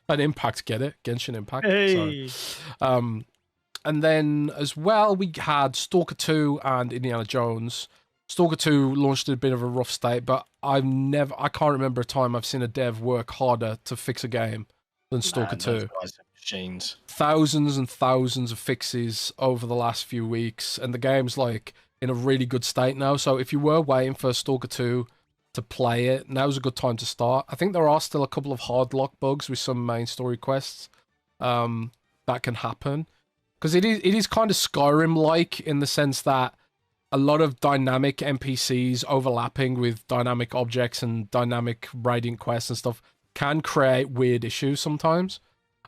an impact. Get it? Genshin Impact.
Hey.
Sorry. And then as well, we had Stalker 2 and Indiana Jones. Stalker 2 launched in a bit of a rough state, but I can't remember a time I've seen a dev work harder to fix a game than Stalker 2.
Machines.
Thousands and thousands of fixes over the last few weeks, and the game's like in a really good state now. So if you were waiting for Stalker 2 to play it, now's a good time to start. I think there are still a couple of hard lock bugs with some main story quests that can happen, because it is kind of Skyrim-like in the sense that a lot of dynamic NPCs overlapping with dynamic objects and dynamic radiant quests and stuff can create weird issues sometimes.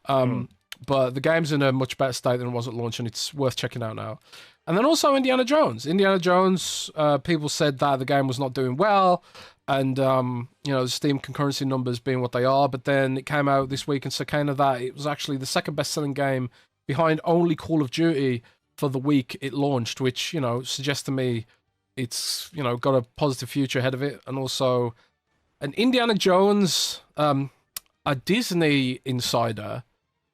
But the game's in a much better state than it was at launch, and it's worth checking out now. And then also Indiana Jones. People said that the game was not doing well, and you know, the Steam concurrency numbers being what they are. But then it came out this week in Sakana that it was actually the second best-selling game behind only Call of Duty for the week it launched, which, you know, suggests to me it's, you know, got a positive future ahead of it. And also, an Indiana Jones, a Disney insider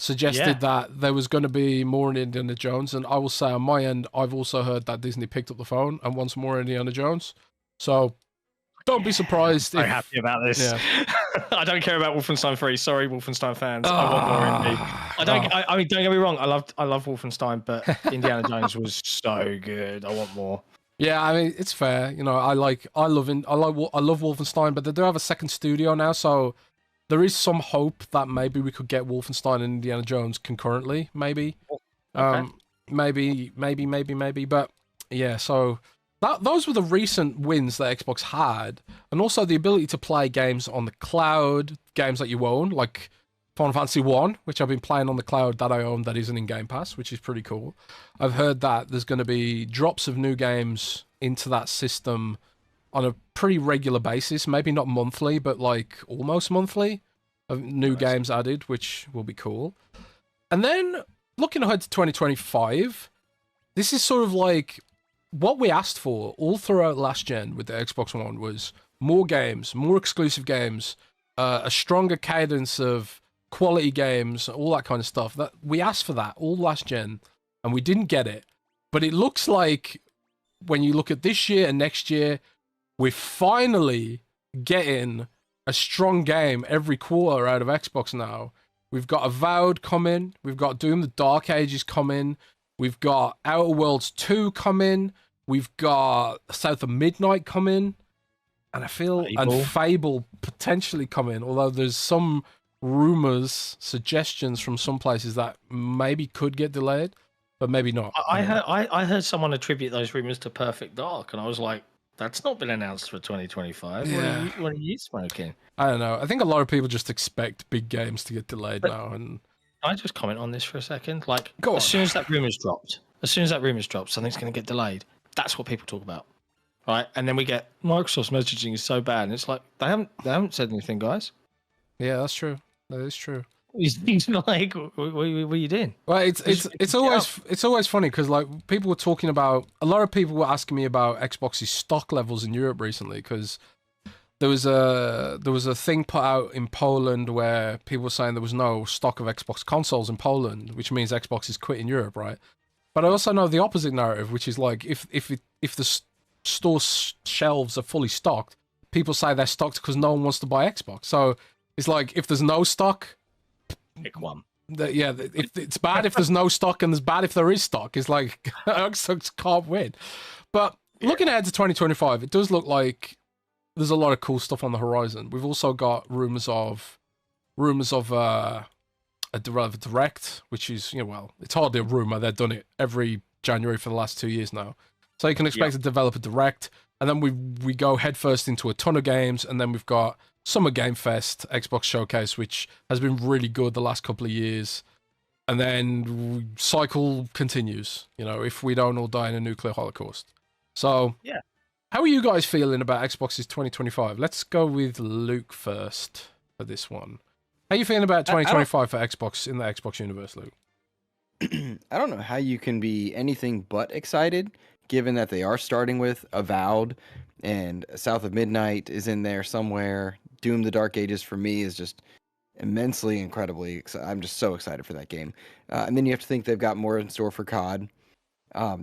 suggested that there was going to be more in Indiana Jones, and I will say on my end, I've also heard that Disney picked up the phone and wants more Indiana Jones. So don't be surprised.
I'm happy about this.
Yeah.
I don't care about Wolfenstein 3. Sorry, Wolfenstein fans. I want more indie. I mean, don't get me wrong. I love Wolfenstein, but Indiana Jones was so good. I want more.
Yeah, I mean, it's fair. You know, I love Wolfenstein, but they do have a second studio now, so there is some hope that maybe we could get Wolfenstein and Indiana Jones concurrently, maybe.
Okay.
Maybe. But yeah, so those were the recent wins that Xbox had, and also the ability to play games on the cloud, games that you own, like Final Fantasy 1, which I've been playing on the cloud that I own that isn't in Game Pass, which is pretty cool. I've heard that there's going to be drops of new games into that system on a pretty regular basis, maybe not monthly, but like almost monthly, of new games added, which will be cool. And then looking ahead to 2025, this is sort of like what we asked for all throughout last gen with the Xbox One was more games, more exclusive games, a stronger cadence of quality games, all that kind of stuff. That we asked for that all last gen, and we didn't get it. But it looks like when you look at this year and next year, we're finally getting a strong game every quarter out of Xbox now. We've got Avowed coming. We've got Doom: The Dark Ages coming. We've got Outer Worlds 2 coming. We've got South of Midnight coming. And I feel and Fable potentially coming, although there's some rumors, suggestions from some places that maybe could get delayed, but maybe not.
I heard someone attribute those rumors to Perfect Dark, and I was like, that's not been announced for 2025.
Yeah.
What are you smoking?
I don't know. I think a lot of people just expect big games to get delayed now. And
can I just comment on this for a second? Like,
Go on.
as soon as that rumor's dropped, something's going to get delayed. That's what people talk about, right? And then we get Microsoft's messaging is so bad, and it's like they haven't said anything, guys.
Yeah, that's true. That is true.
He's like, what are you doing?
Well, it's always funny because like people were talking about, a lot of people were asking me about Xbox's stock levels in Europe recently because there was a thing put out in Poland where people were saying there was no stock of Xbox consoles in Poland, which means Xbox is quitting Europe, right? But I also know the opposite narrative, which is like if the store shelves are fully stocked, people say they're stocked because no one wants to buy Xbox. So it's like if there's no stock,
pick one.
It's bad if there's no stock, and there's bad if there is stock. It's like Xbox can't win. But looking ahead to 2025, it does look like there's a lot of cool stuff on the horizon. We've also got rumors of a direct, which is, well, it's hardly a rumor. They've done it every January for the last 2 years now. So you can expect a developer direct, and then we go headfirst into a ton of games, and then we've got Summer Game Fest, Xbox Showcase, which has been really good the last couple of years. And then cycle continues, if we don't all die in a nuclear holocaust. So,
yeah.
How are you guys feeling about Xbox's 2025? Let's go with Luke first for this one. How are you feeling about 2025 for Xbox in the Xbox universe, Luke?
I don't know how you can be anything but excited, given that they are starting with Avowed, and South of Midnight is in there somewhere. Doom: The Dark Ages for me is just immensely, incredibly. I'm just so excited for that game. And then you have to think they've got more in store for COD.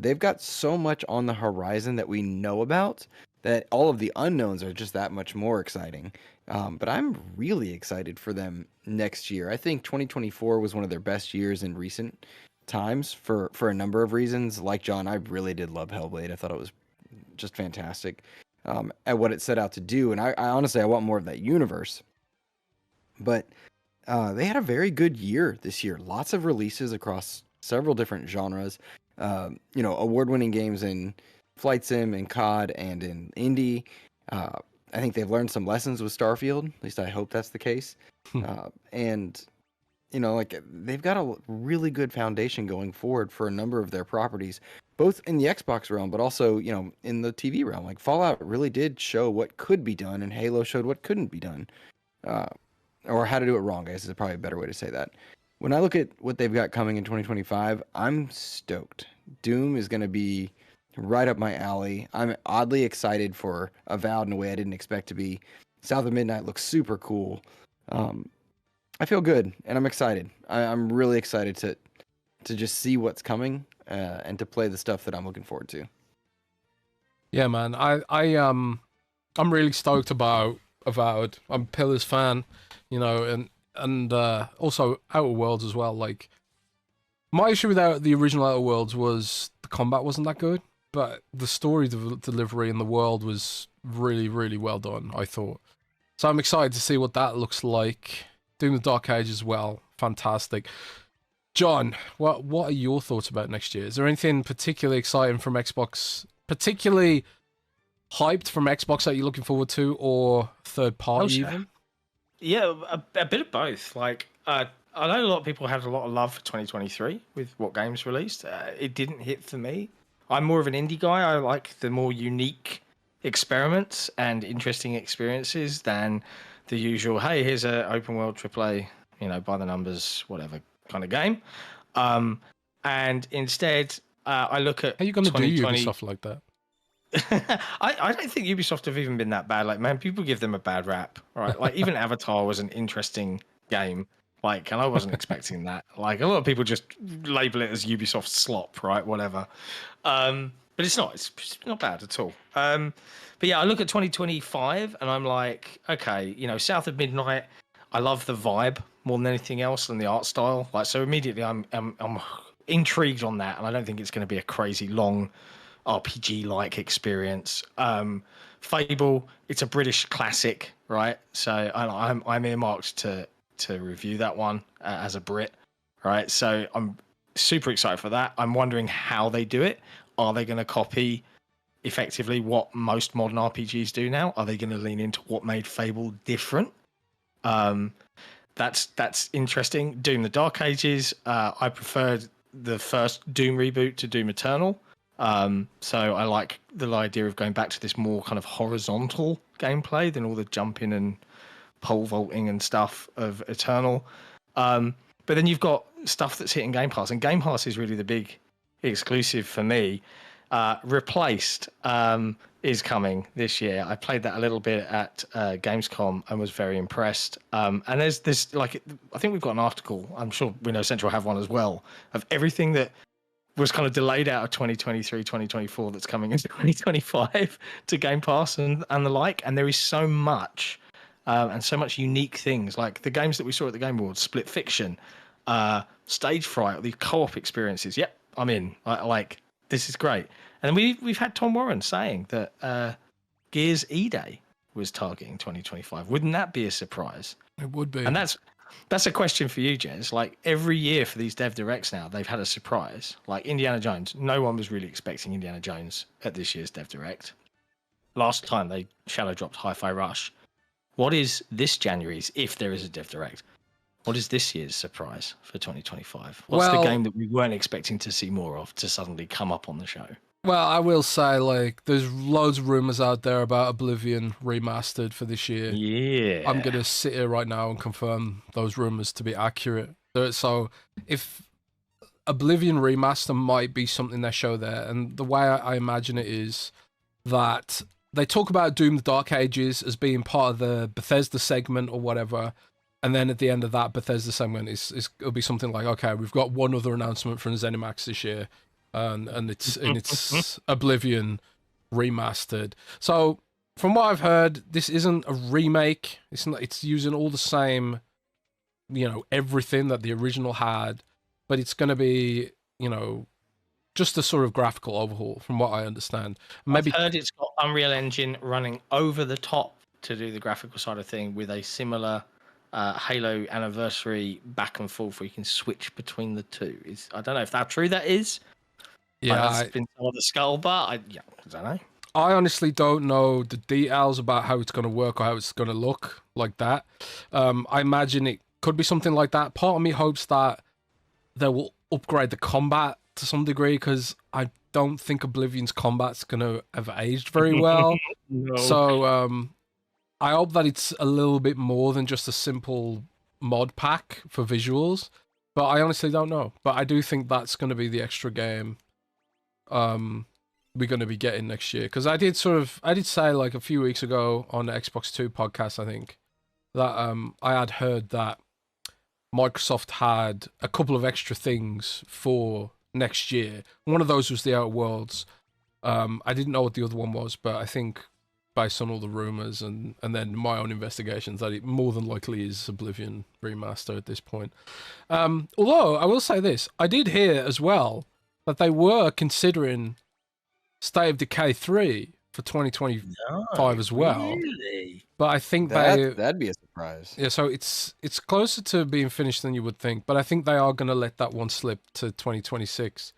They've got so much on the horizon that we know about that all of the unknowns are just that much more exciting. But I'm really excited for them next year. I think 2024 was one of their best years in recent times for a number of reasons. Like John, I really did love Hellblade. I thought it was just fantastic at what it set out to do. And I honestly, I want more of that universe. But they had a very good year this year. Lots of releases across several different genres. Award-winning games in Flight Sim and COD and in Indie. I think they've learned some lessons with Starfield. At least I hope that's the case. And they've got a really good foundation going forward for a number of their properties, both in the Xbox realm, but also, in the TV realm. Like Fallout really did show what could be done, and Halo showed what couldn't be done. Or how to do it wrong, I guess is probably a better way to say that. When I look at what they've got coming in 2025, I'm stoked. Doom is going to be right up my alley. I'm oddly excited for Avowed in a way I didn't expect to be. South of Midnight looks super cool. I feel good, and I'm excited. I'm really excited to just see what's coming and to play the stuff that I'm looking forward to.
Yeah, man. I'm really stoked about Avowed. I'm a Pillars fan, and also Outer Worlds as well. Like, my issue with the original Outer Worlds was the combat wasn't that good, but the story delivery in the world was really, really well done, I thought. So I'm excited to see what that looks like. Doom: The Dark Age as well, fantastic. John, what are your thoughts about next year? Is there anything particularly exciting from Xbox, particularly hyped from Xbox that you're looking forward to, or third party even?
Yeah, a bit of both. Like, I know a lot of people had a lot of love for 2023 with what games released. It didn't hit for me. I'm more of an indie guy. I like the more unique experiments and interesting experiences than the usual, hey, here's an open world AAA, by the numbers, whatever, kind of game. And instead, I look at
How are you going to do
2020.
Ubisoft like that?
I don't think Ubisoft have even been that bad. Like, man, people give them a bad rap, right? Like, even Avatar was an interesting game. Like, and I wasn't expecting that. Like, a lot of people just label it as Ubisoft slop, right? Whatever. But it's not. It's not bad at all. But yeah, I look at 2025 and I'm like, okay, you know, South of Midnight. I love the vibe more than anything else and the art style. Like, so immediately I'm intrigued on that, and I don't think it's going to be a crazy long RPG-like experience. Fable, it's a British classic, right? So I'm earmarked to review that one as a Brit, right? So I'm super excited for that. I'm wondering how they do it. Are they going to copy effectively what most modern RPGs do now? Are they going to lean into what made Fable different? That's interesting. Doom: The Dark Ages. I preferred the first Doom reboot to Doom Eternal. So I like the idea of going back to this more kind of horizontal gameplay than all the jumping and pole vaulting and stuff of Eternal. But then you've got stuff that's hitting Game Pass, and Game Pass is really the big exclusive for me. Replaced is coming this year. I played that a little bit at Gamescom and was very impressed. And there's this, like, I think we've got an article, I'm sure we know Central have one as well, of everything that was kind of delayed out of 2023, 2024 that's coming into 2025 to Game Pass and the like. And there is so much and so much unique things, like the games that we saw at the Game Awards, Split Fiction, Stage Fright, the co-op experiences. Yep, I'm in. Like, this is great. And we've had Tom Warren saying that Gears E-Day was targeting 2025. Wouldn't that be a surprise?
It would be.
And that's a question for you, Jez. Like, every year for these Dev Directs now, they've had a surprise. Like Indiana Jones. No one was really expecting Indiana Jones at this year's Dev Direct. Last time they shadow dropped Hi-Fi Rush. What is this January's, if there is a Dev Direct? What is this year's surprise for 2025? What's the game that we weren't expecting to see more of to suddenly come up on the show?
Well, I will say, like, there's loads of rumors out there about Oblivion remastered for this year.
Yeah.
I'm going to sit here right now and confirm those rumors to be accurate. So if Oblivion remaster might be something they show there, and the way I imagine it is that they talk about Doom: The Dark Ages as being part of the Bethesda segment or whatever, and then at the end of that Bethesda segment it'll be something like, okay, we've got one other announcement from ZeniMax this year, and it's Oblivion remastered. So from what I've heard, this isn't a remake. It's using all the same, you know, everything that the original had, but it's going to be, you know, just a sort of graphical overhaul, from what I understand. Maybe
I've heard it's got Unreal Engine running over the top to do the graphical side of thing with a similar Halo Anniversary back and forth where you can switch between the two. I don't know if that's true. That is.
Yeah,
it's been on the skull, but I don't know.
I honestly don't know the details about how it's going to work or how it's going to look like that. I imagine it could be something like that. Part of me hopes that they will upgrade the combat to some degree, because I don't think Oblivion's combat's going to have aged very well.
No.
So I hope that it's a little bit more than just a simple mod pack for visuals. But I honestly don't know. But I do think that's going to be the extra game we're going to be getting next year. Because I did say, like, a few weeks ago on the Xbox 2 podcast, I think, that I had heard that Microsoft had a couple of extra things for next year. One of those was the Outer Worlds. I didn't know what the other one was, but I think based on all the rumors and then my own investigations, that it more than likely is Oblivion remaster at this point. Although I will say this, I did hear as well that they were considering State of Decay 3 for 2025 as well.
Really?
But I think
that'd be a surprise.
Yeah, so it's closer to being finished than you would think, but I think they are going to let that one slip to 2026.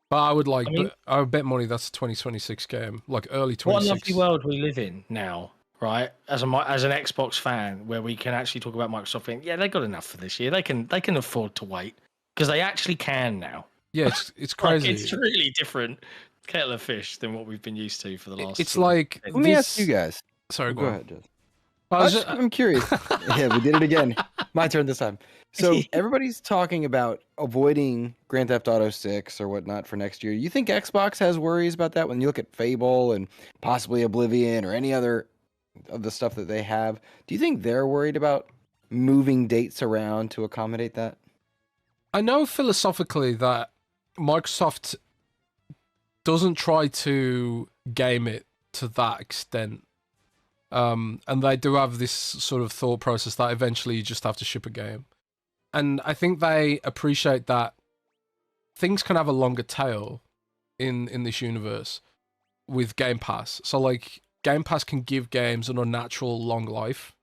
But I would bet money that's a 2026 game, like early 2026.
What a lovely world we live in now, right? As an Xbox fan, where we can actually talk about Microsoft being, yeah, they got enough for this year. They can afford to wait, because they actually can now.
Yeah, it's crazy.
Like, it's really different kettle of fish than what we've been used to for the last.
It's like,
Let me ask you guys.
Sorry,
go ahead, Jess. I'm curious. Yeah, we did it again. My turn this time. So everybody's talking about avoiding Grand Theft Auto 6 or whatnot for next year. You think Xbox has worries about that when you look at Fable and possibly Oblivion or any other of the stuff that they have? Do you think they're worried about moving dates around to accommodate that?
I know philosophically that Microsoft doesn't try to game it to that extent. And they do have this sort of thought process that eventually you just have to ship a game. And I think they appreciate that things can have a longer tail in this universe with Game Pass. So, like, Game Pass can give games an unnatural long life,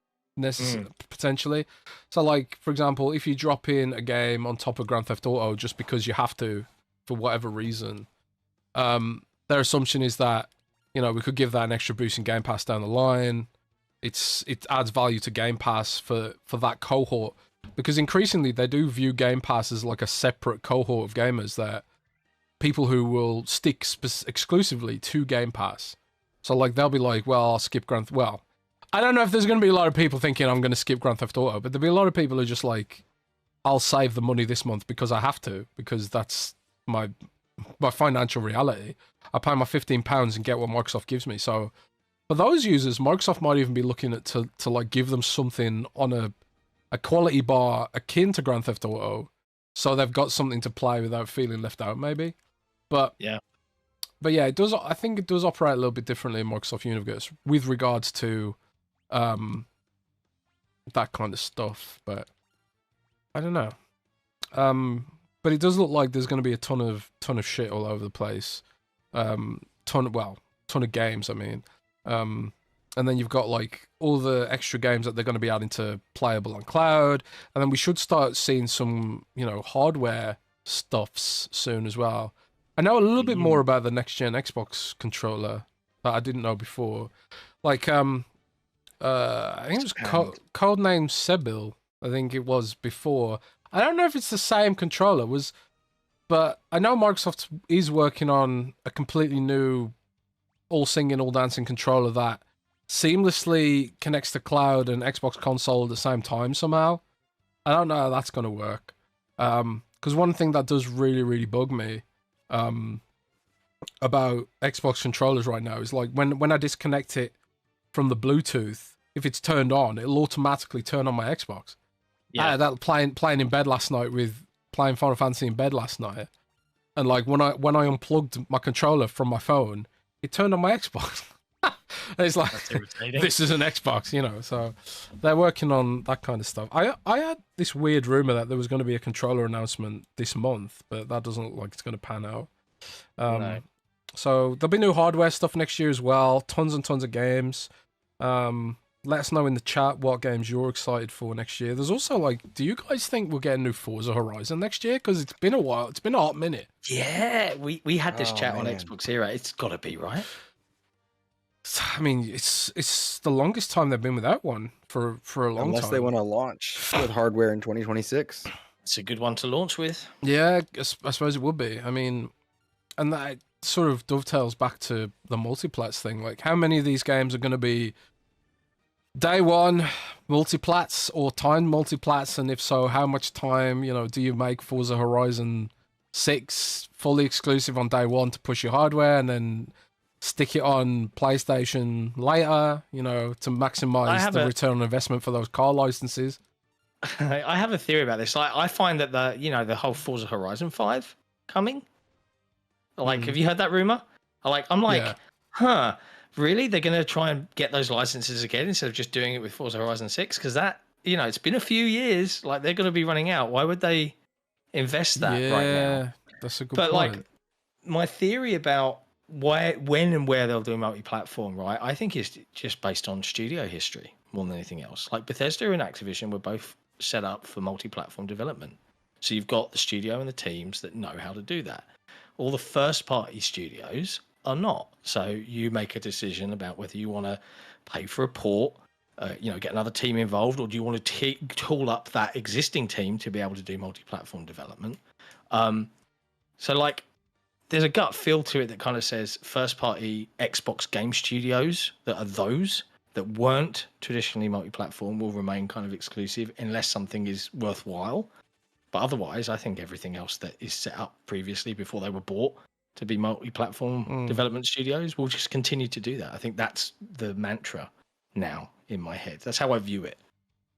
potentially. So, like, for example, if you drop in a game on top of Grand Theft Auto just because you have to, for whatever reason, their assumption is that, you know, we could give that an extra boost in Game Pass down the line. It adds value to Game Pass for that cohort, because increasingly they do view Game Pass as like a separate cohort of gamers, that people who will stick exclusively to Game Pass. So, like, they'll be like, well, I'll skip well, I don't know if there's going to be a lot of people thinking I'm going to skip Grand Theft Auto, but there'll be a lot of people who are just like, I'll save the money this month because I have to, because that's my financial reality. I pay my £15 and get what Microsoft gives me. So for those users, Microsoft might even be looking at to like give them something on a quality bar akin to Grand Theft Auto, so they've got something to play without feeling left out, maybe. But yeah, it does. I think it does operate a little bit differently in Microsoft Universe with regards to that kind of stuff. But I don't know. But it does look like there's going to be a ton of shit all over the place. Ton of games, I mean. And then you've got like all the extra games that they're going to be adding to playable on cloud, and then we should start seeing some, you know, hardware stuffs soon as well. I know a little bit more about the next gen Xbox controller that I didn't know before. Like I think it was codenamed Sebil. I think it was before. I don't know if it's the same controller, but I know Microsoft is working on a completely new all singing, all dancing controller that seamlessly connects to cloud and Xbox console at the same time somehow. I don't know how that's going to work. Because one thing that does really, really bug me about Xbox controllers right now is like when I disconnect it from the Bluetooth, if it's turned on, it'll automatically turn on my Xbox. Yeah, that playing in bed last night with playing Final Fantasy in bed last night, and like when I unplugged my controller from my phone, it turned on my Xbox. It's like, this is an Xbox, you know. So they're working on that kind of stuff. I had this weird rumor that there was going to be a controller announcement this month, but that doesn't look like it's going to pan out. No. So there'll be new hardware stuff next year as well. Tons and tons of games. Let us know in the chat what games you're excited for next year. There's also like, do you guys think we'll get a new Forza Horizon next year? Because it's been a while. It's been a hot minute.
Yeah, we had this chat on XboxERA. It's got to be, right?
I mean, it's the longest time they've been without one for a long time.
Unless they want to launch with hardware in 2026.
It's a good one to launch with.
Yeah, I suppose it would be. I mean, and that sort of dovetails back to the multiplats thing. Like, how many of these games are going to be day one multiplats or timed multiplats? And if so, how much time, you know, do you make Forza Horizon 6 fully exclusive on day one to push your hardware and then stick it on PlayStation later, you know, to maximize the return on investment for those car licenses?
I have a theory about this. I find that the whole Forza Horizon 5 coming. Like, have you heard that rumor? I'm like, huh, really? They're going to try and get those licenses again instead of just doing it with Forza Horizon 6? Because that, you know, it's been a few years. Like, they're going to be running out. Why would they invest that right now?
Yeah, that's a good point.
But, like, my theory about when and where they'll do multi-platform, right, I think is just based on studio history more than anything else. Like, Bethesda and Activision were both set up for multi-platform development. So you've got the studio and the teams that know how to do that. All the first-party studios are not. So you make a decision about whether you want to pay for a port, get another team involved, or do you want to tool up that existing team to be able to do multi-platform development? So, like, there's a gut feel to it that kind of says first-party Xbox game studios that that weren't traditionally multi-platform will remain kind of exclusive unless something is worthwhile. But otherwise, I think everything else that is set up previously before they were bought to be multi-platform development studios will just continue to do that. I think that's the mantra now in my head. That's how I view it.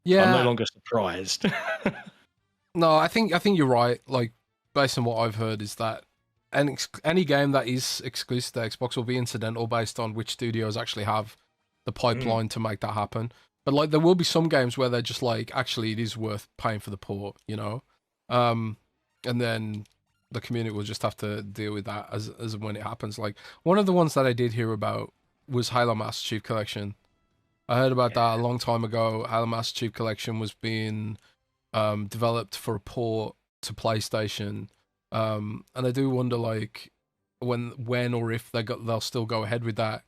Yeah,
I'm no longer surprised.
no, I think you're right. Like, based on what I've heard, is that any game that is exclusive to Xbox will be incidental based on which studios actually have the pipeline to make that happen. But like, there will be some games where they're just like, actually, it is worth paying for the port, you know. And then the community will just have to deal with that as and when it happens. Like, one of the ones that I did hear about was Halo Master Chief Collection. I heard about that a long time ago. Halo Master Chief Collection was being developed for a port to PlayStation, and I do wonder, like, when or if they'll still go ahead with that.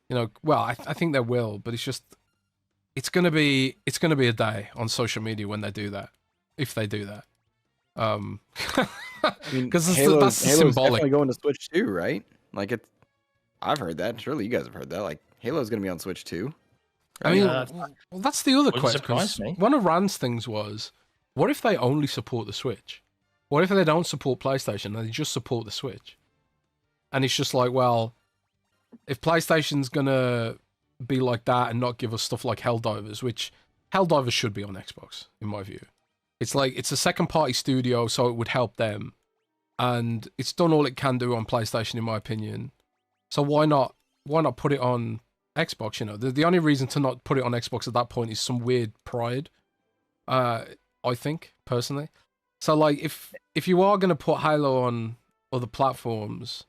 You know, well, I think they will, but it's gonna be a day on social media when they do that, if they do that.
I mean,
because that's
Halo's
symbolic.
definitely going to Switch too, right? Like, I've heard that. Surely you guys have heard that. Like, Halo's going to be on Switch too.
I mean, well, that's the other question.
Surprise me.
One of Rand's things was, what if they only support the Switch? What if they don't support PlayStation and they just support the Switch? And it's just like, well, if PlayStation's gonna be like that and not give us stuff like Helldivers, which Helldivers should be on Xbox, in my view. It's like, it's a second party studio, so it would help them. And it's done all it can do on PlayStation, in my opinion. So why not put it on Xbox? You know, the only reason to not put it on Xbox at that point is some weird pride. I think, personally. So like, if you are gonna put Halo on other platforms,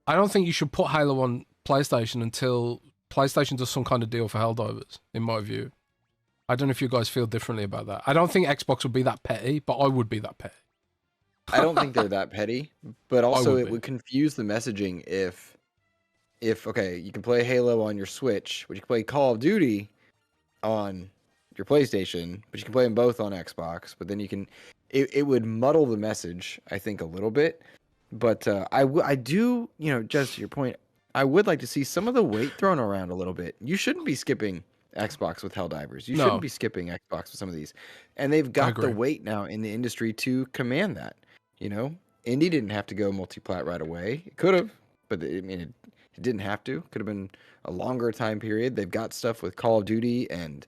I don't think you should put Halo on PlayStation until PlayStation does some kind of deal for Helldivers, in my view. I don't know if you guys feel differently about that. I don't think Xbox would be that petty, but I would be that petty.
I don't think they're that petty, but also it would confuse the messaging if okay, you can play Halo on your Switch, but you can play Call of Duty on your PlayStation, but you can play them both on Xbox. But then it would muddle the message, I think, a little bit. But I do, you know, just to your point, I would like to see some of the weight thrown around a little bit. You shouldn't be skipping Xbox with Helldivers. You shouldn't be skipping Xbox with some of these. And they've got the weight now in the industry to command that. You know, Indie didn't have to go multi-plat right away. It could have, but I mean, it didn't have to. Could have been a longer time period. They've got stuff with Call of Duty and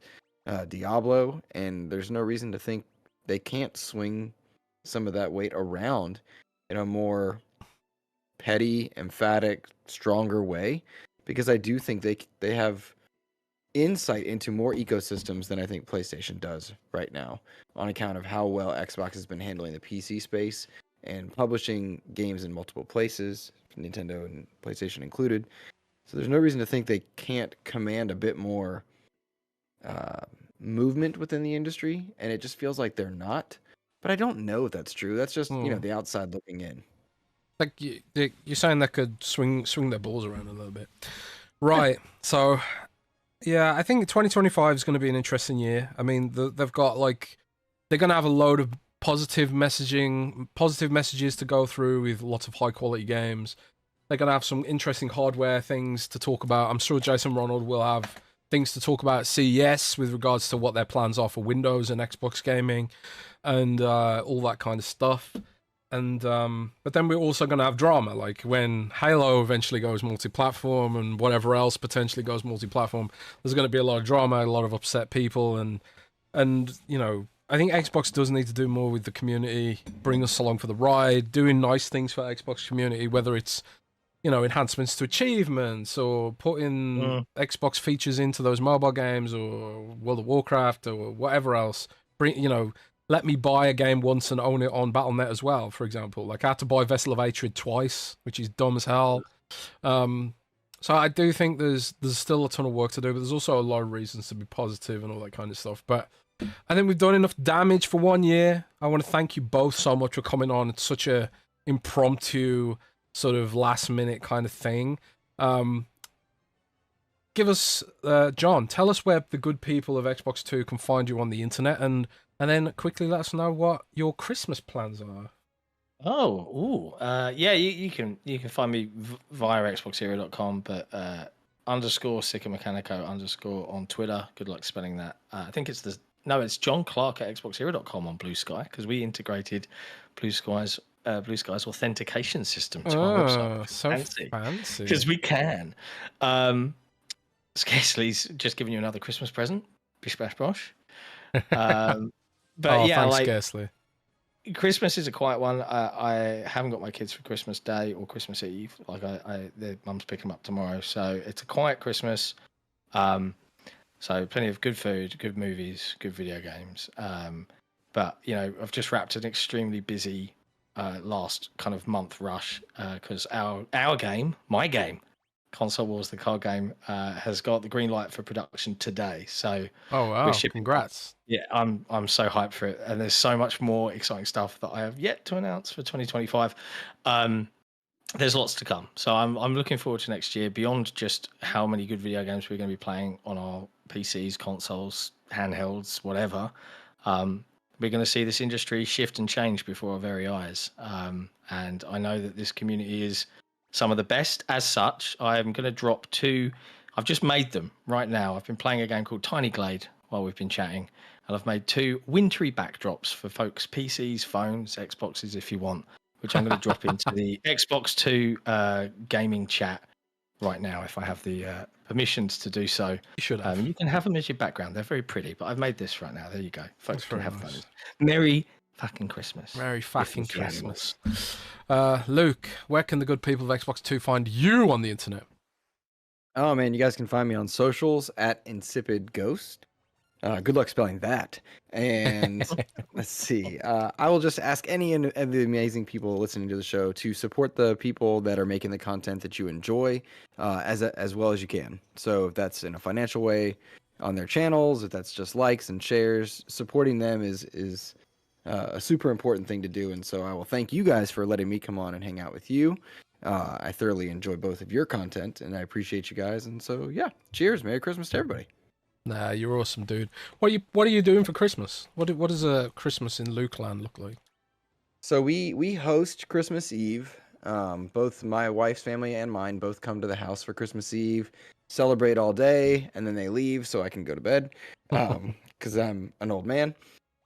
Diablo, and there's no reason to think they can't swing some of that weight around in a more petty, emphatic, stronger way, because I do think they have insight into more ecosystems than I think PlayStation does right now, on account of how well Xbox has been handling the PC space and publishing games in multiple places, Nintendo and PlayStation included. So there's no reason to think they can't command a bit more movement within the industry, and it just feels like they're not. But I don't know if that's true. That's just, you know, the outside looking in.
Like, you're saying they could swing their balls around a little bit. Right. So, yeah, I think 2025 is going to be an interesting year. I mean, they've got, like, they're going to have a load of positive messages to go through with lots of high quality games. They're going to have some interesting hardware things to talk about. I'm sure Jason Ronald will have things to talk about at CES with regards to what their plans are for Windows and Xbox gaming and all that kind of stuff. And but then we're also going to have drama, like when Halo eventually goes multi-platform and whatever else potentially goes multi-platform. There's going to be a lot of drama, a lot of upset people, and you know, I think Xbox does need to do more with the community, bring us along for the ride, doing nice things for the Xbox community, whether it's, you know, enhancements to achievements or putting Xbox features into those mobile games or World of Warcraft or whatever else. Bring, you know, let me buy a game once and own it on Battle.net as well, for example. Like, I had to buy Vessel of Hatred twice, which is dumb as hell. So I do think there's still a ton of work to do, but there's also a lot of reasons to be positive and all that kind of stuff. But I think we've done enough damage for 1 year. I want to thank you both so much for coming on. It's such a impromptu, sort of last minute kind of thing. Give us, John, tell us where the good people of Xbox 2 can find you on the internet, and then quickly let us know what your Christmas plans are.
Yeah, you can find me via xboxera.com, but underscore Sickermechanico underscore on Twitter. Good luck spelling that. I think it's it's John Clark at XboxERA.com on Blue Sky, because we integrated Blue Sky's authentication system to our website.
So fancy.
Because we can. Scarcely's just giving you another Christmas present. Bish bash bosh. But yeah,
thanks,
like
Scarcely.
Christmas is a quiet one. I haven't got my kids for Christmas Day or Christmas Eve. Like their mum's picking them up tomorrow, so it's a quiet Christmas. So plenty of good food, good movies, good video games. But I've just wrapped an extremely busy last kind of month rush because our game, my game, Console Wars, the card game, has got the green light for production today. So
wow, congrats.
Yeah, I'm so hyped for it, and there's so much more exciting stuff that I have yet to announce for 2025. There's lots to come, so I'm looking forward to next year. Beyond just how many good video games we're going to be playing on our PCs, consoles, handhelds, whatever, we're going to see this industry shift and change before our very eyes. And I know that this community is some of the best. As such, I am going to drop 2. I've just made them right now. I've been playing a game called Tiny Glade while we've been chatting, and I've made 2 wintry backdrops for folks' PCs, phones, Xboxes, if you want, which I'm going to drop into the Xbox 2 gaming chat right now, if I have the permissions to do so.
You should have.
You can have them as your background. They're very pretty, but I've made this right now. There you go. Folks can have
nice.
those. Merry fucking Christmas.
Merry fucking Christmas. Luke, where can the good people of Xbox 2 find you on the internet?
Oh man, you guys can find me on socials at Insipid Ghost. Good luck spelling that. And let's see. I will just ask any of the amazing people listening to the show to support the people that are making the content that you enjoy as well as you can. So if that's in a financial way on their channels, if that's just likes and shares, supporting them is a super important thing to do. And so I will thank you guys for letting me come on and hang out with you. I thoroughly enjoy both of your content, and I appreciate you guys. And so, yeah, cheers. Merry Christmas to everybody.
Nah, you're awesome, dude. What are you doing for Christmas? What does a Christmas in Luke land look like?
So we host Christmas Eve. Both my wife's family and mine both come to the house for Christmas Eve, celebrate all day, and then they leave so I can go to bed because I'm an old man.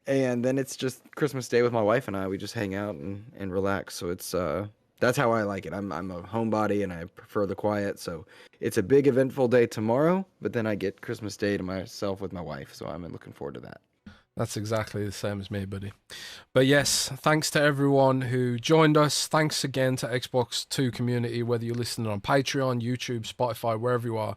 And then it's just Christmas Day with my wife and I. We just hang out and relax. So it's that's how I like it. I'm a homebody and I prefer the quiet. So it's a big eventful day tomorrow, but then I get Christmas Day to myself with my wife. So I'm looking forward to that.
That's exactly the same as me, buddy. But yes, thanks to everyone who joined us. Thanks again to Xbox 2 community, whether you're listening on Patreon, YouTube, Spotify, wherever you are.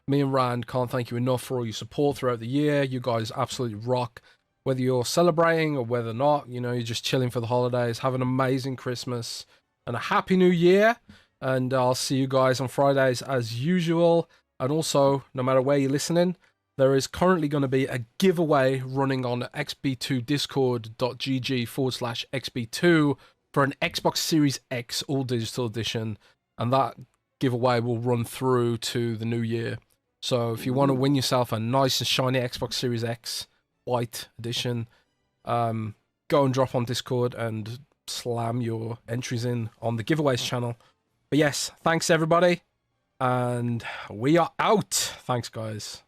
Me and Rand can't thank you enough for all your support throughout the year. You guys absolutely rock. Whether you're celebrating or whether not, you're just chilling for the holidays. Have an amazing Christmas and a happy new year. And I'll see you guys on Fridays as usual. And also, no matter where you're listening, there is currently going to be a giveaway running on xb2discord.gg/xb2 for an Xbox Series X all digital edition. And that giveaway will run through to the new year. So if you want to win yourself a nice and shiny Xbox Series X white edition, go and drop on Discord and slam your entries in on the giveaways channel. But yes, thanks everybody, and we are out. Thanks, guys.